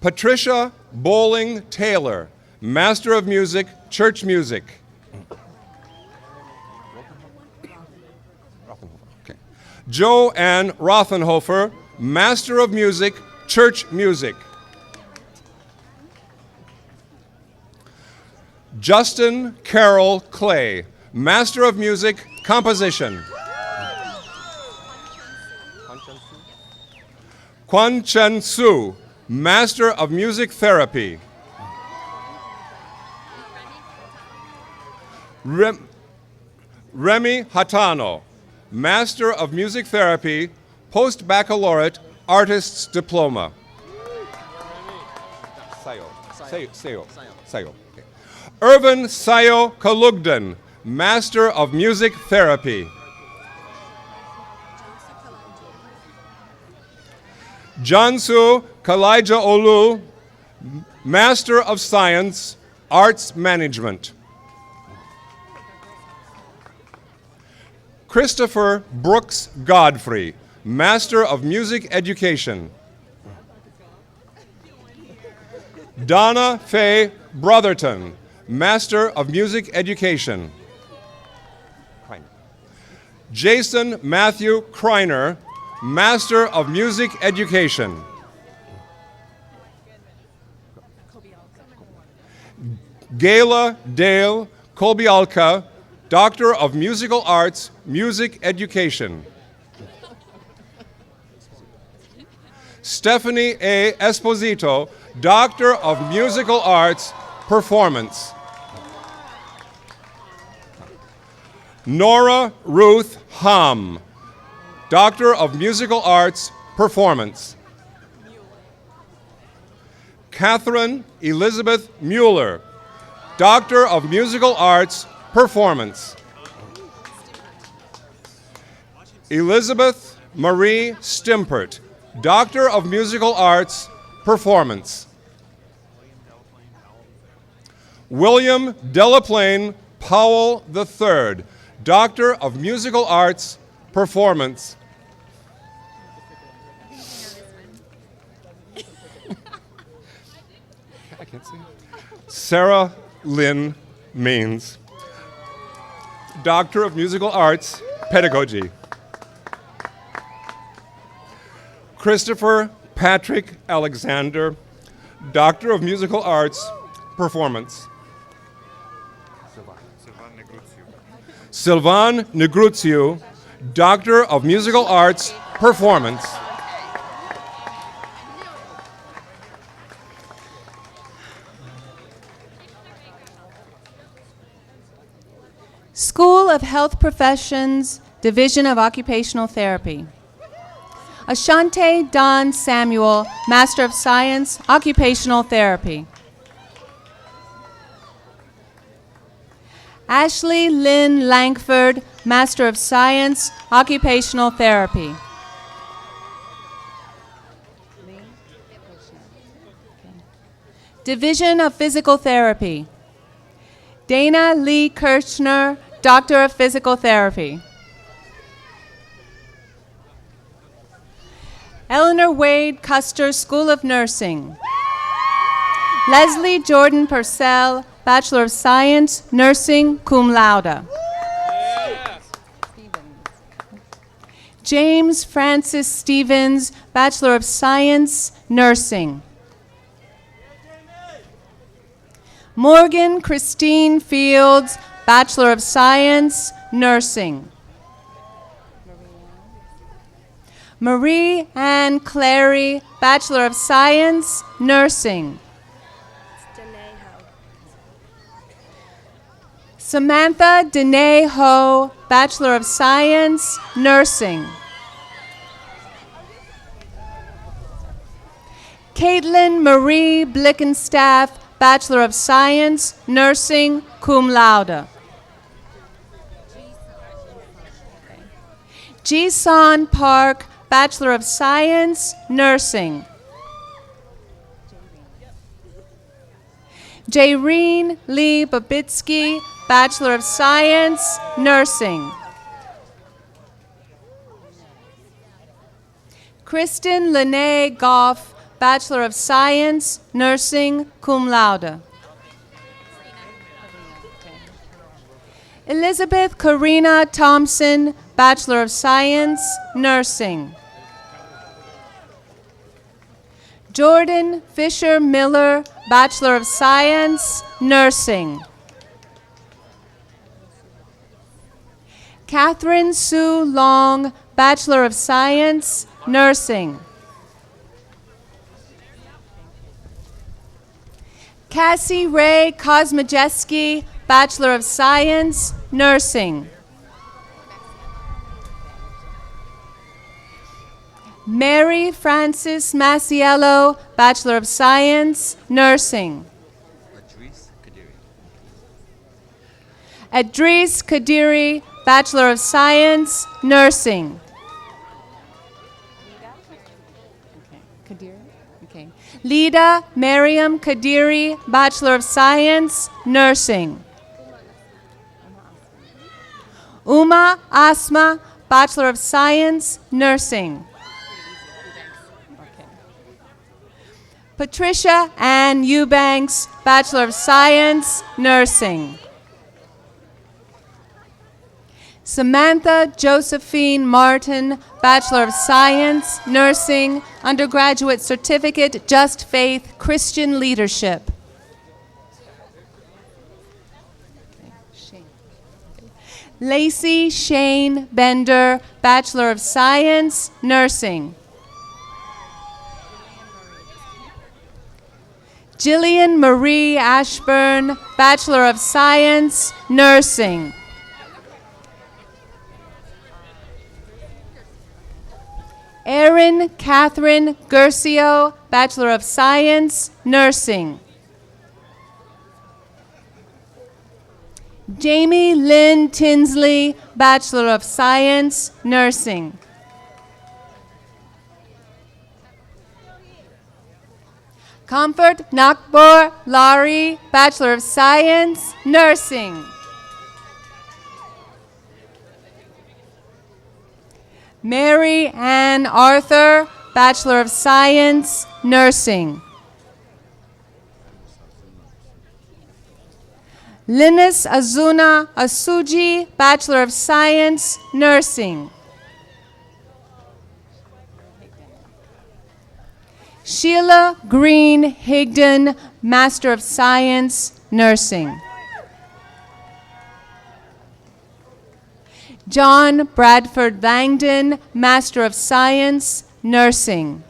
K: Patricia Bowling Taylor, Master of Music, Church Music. Okay. Joanne Rothenhofer, Master of Music, Church Music. Justin Carroll Clay, Master of Music, Composition. Kwan Chen Su, Master of Music Therapy. Remy Hatano, Master of Music Therapy, Post-Baccalaureate Artist's Diploma. Sayo. Okay. Irvin Sayo Kalugden, Master of Music Therapy. Jansu Kalaija Olu, Master of Science, Arts Management. Christopher Brooks Godfrey, Master of Music Education. Donna Faye Brotherton, Master of Music Education. Jason Matthew Kreiner, Master of Music Education. Gayla Dale Kolbialka, Doctor of Musical Arts, Music Education. Stephanie A. Esposito, Doctor of Musical Arts, Performance. Nora Ruth Hum, Doctor of Musical Arts, Performance. Catherine Elizabeth Mueller, Doctor of Musical Arts, Performance. Elizabeth Marie Stimpert, Doctor of Musical Arts, Performance. William Delaplane Powell III, Doctor of Musical Arts, Performance. I can't see. Sarah Lynn Means, Doctor of Musical Arts, Pedagogy. Christopher Patrick Alexander, Doctor of Musical Arts, Performance. Sylvan Negruțiu, Doctor of Musical Arts, Performance.
J: School of Health Professions, Division of Occupational Therapy. Ashante Don Samuel, Master of Science, Occupational Therapy. Ashley Lynn Langford, Master of Science, Occupational Therapy. Division of Physical Therapy. Dana Lee Kirchner, Doctor of Physical Therapy. Eleanor Wade Custer, School of Nursing. Leslie Jordan Purcell, Bachelor of Science, Nursing, cum laude. James Francis Stevens, Bachelor of Science, Nursing. Morgan Christine Fields, Bachelor of Science, Nursing. Marie Ann Clary, Bachelor of Science, Nursing. Samantha Danae Ho, Bachelor of Science, Nursing. Caitlin Marie Blickenstaff, Bachelor of Science, Nursing, cum laude. Ji-San Park, Bachelor of Science, Nursing. Jayreen Lee Babitsky, Bachelor of Science, Nursing. Kristen Lene Goff, Bachelor of Science, Nursing, cum laude. Elizabeth Karina Thompson, Bachelor of Science, Nursing. Jordan Fisher Miller, Bachelor of Science, Nursing. Catherine Sue Long, Bachelor of Science, Nursing. Cassie Ray Kosmajeski, Bachelor of Science, Nursing. Mary Frances Masiello, Bachelor of Science, Nursing. Adris Kadiri, Bachelor of Science, Nursing. Lida Mariam Kadiri, Bachelor of Science, Nursing. Uma Asma, Bachelor of Science, Nursing. Patricia Ann Eubanks, Bachelor of Science, Nursing. Samantha Josephine Martin, Bachelor of Science, Nursing, Undergraduate Certificate, Just Faith, Christian Leadership. Lacey Shane Bender, Bachelor of Science, Nursing. Jillian Marie Ashburn, Bachelor of Science, Nursing. Erin Catherine Gercio, Bachelor of Science, Nursing. Jamie Lynn Tinsley, Bachelor of Science, Nursing. Comfort Nakbor Lari, Bachelor of Science, Nursing. Mary Ann Arthur, Bachelor of Science, Nursing. Linus Azuna Asuji, Bachelor of Science, Nursing. Sheila Green Higdon, Master of Science, Nursing. John Bradford Langdon, Master of Science, Nursing.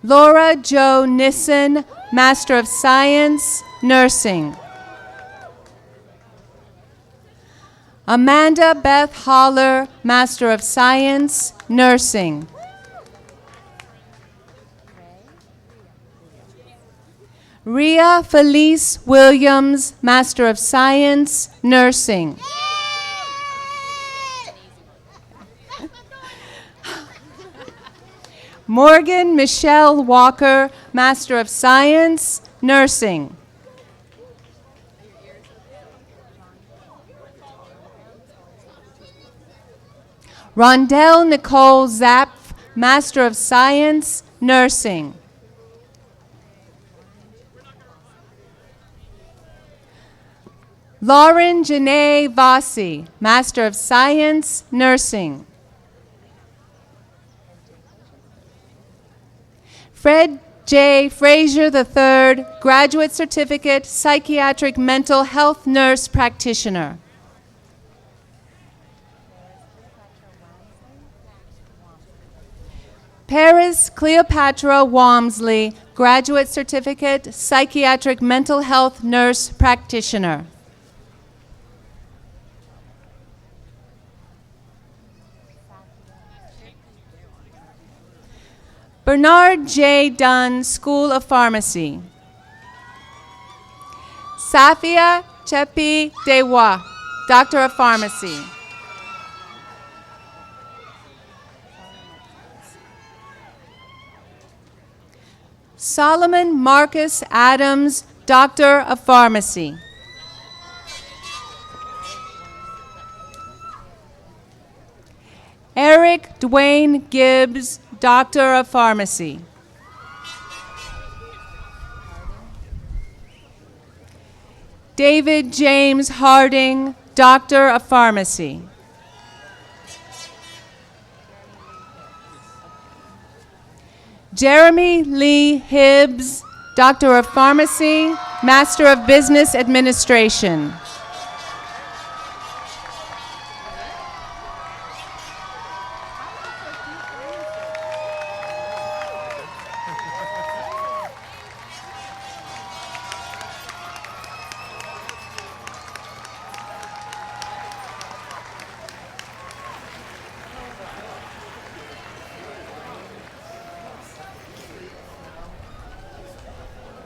J: Laura Jo Nissen, Master of Science, Nursing. Amanda Beth Holler, Master of Science, Nursing. Rhea Felice Williams, Master of Science, Nursing. Morgan Michelle Walker, Master of Science, Nursing. Rondell Nicole Zapf, Master of Science, Nursing. Lauren Janae Vasi, Master of Science, Nursing. Fred J. Frazier III, Graduate Certificate, Psychiatric Mental Health Nurse Practitioner. Paris Cleopatra Walmsley, Graduate Certificate, Psychiatric Mental Health Nurse Practitioner. Bernard J. Dunn, School of Pharmacy. Safia Chepi Dewa, Doctor of Pharmacy. Solomon Marcus Adams, Doctor of Pharmacy. Eric Dwayne Gibbs, Doctor of Pharmacy. David James Harding, Doctor of Pharmacy. Jeremy Lee Hibbs, Doctor of Pharmacy, Master of Business Administration.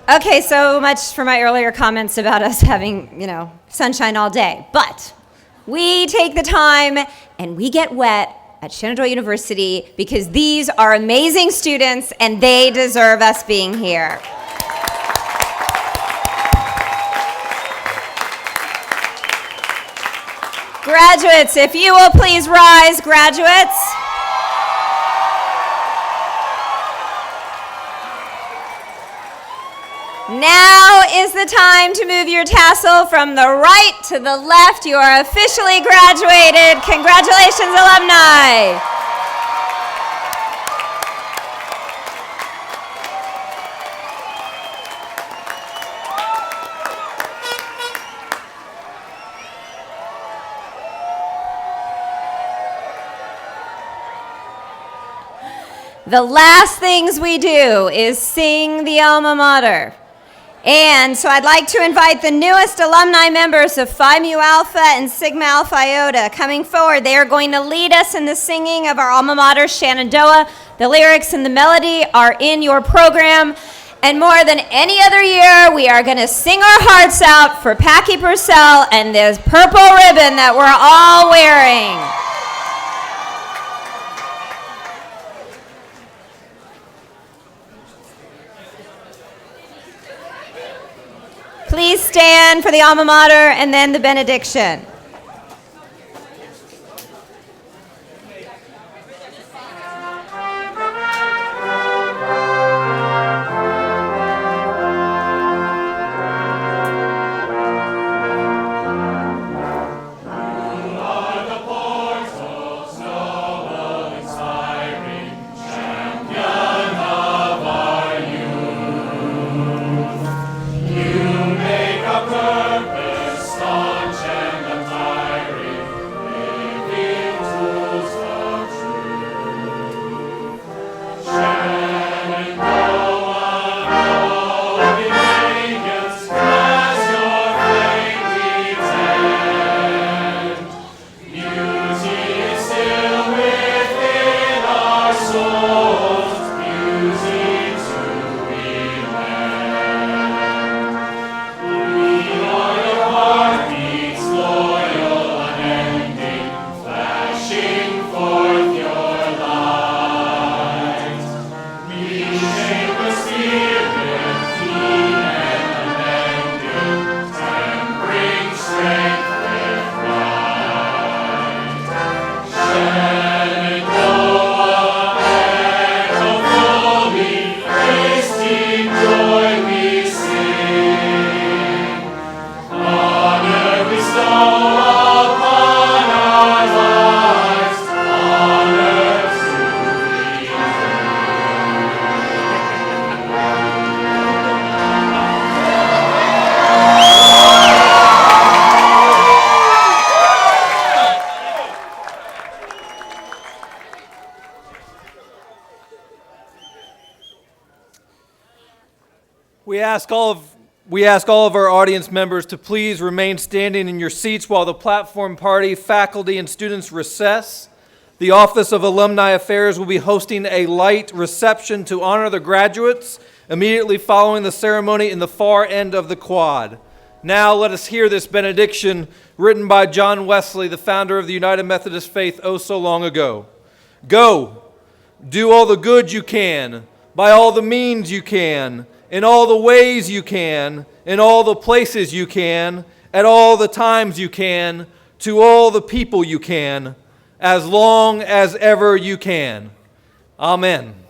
B: Okay, so much for my earlier comments about us having, sunshine all day. But we take the time and we get wet at Shenandoah University because these are amazing students and they deserve us being here. Graduates, if you will please rise, graduates. Now is the time to move your tassel from the right to the left. You are officially graduated. Congratulations, alumni. The last things we do is sing the alma mater. And so I'd like to invite the newest alumni members of Phi Mu Alpha and Sigma Alpha Iota coming forward. They are going to lead us in the singing of our alma mater, Shenandoah. The lyrics and the melody are in your program. And more than any other year, we are going to sing our hearts out for Packy Purcell and this purple ribbon that we're all wearing. Please stand for the alma mater and then the benediction.
A: We ask all of our audience members to please remain standing in your seats while the platform party, faculty, and students recess. The Office of Alumni Affairs will be hosting a light reception to honor the graduates immediately following the ceremony in the far end of the quad. Now let us hear this benediction written by John Wesley, the founder of the United Methodist Faith oh so long ago. Go, do all the good you can, by all the means you can, in all the ways you can, in all the places you can, at all the times you can, to all the people you can, as long as ever you can. Amen.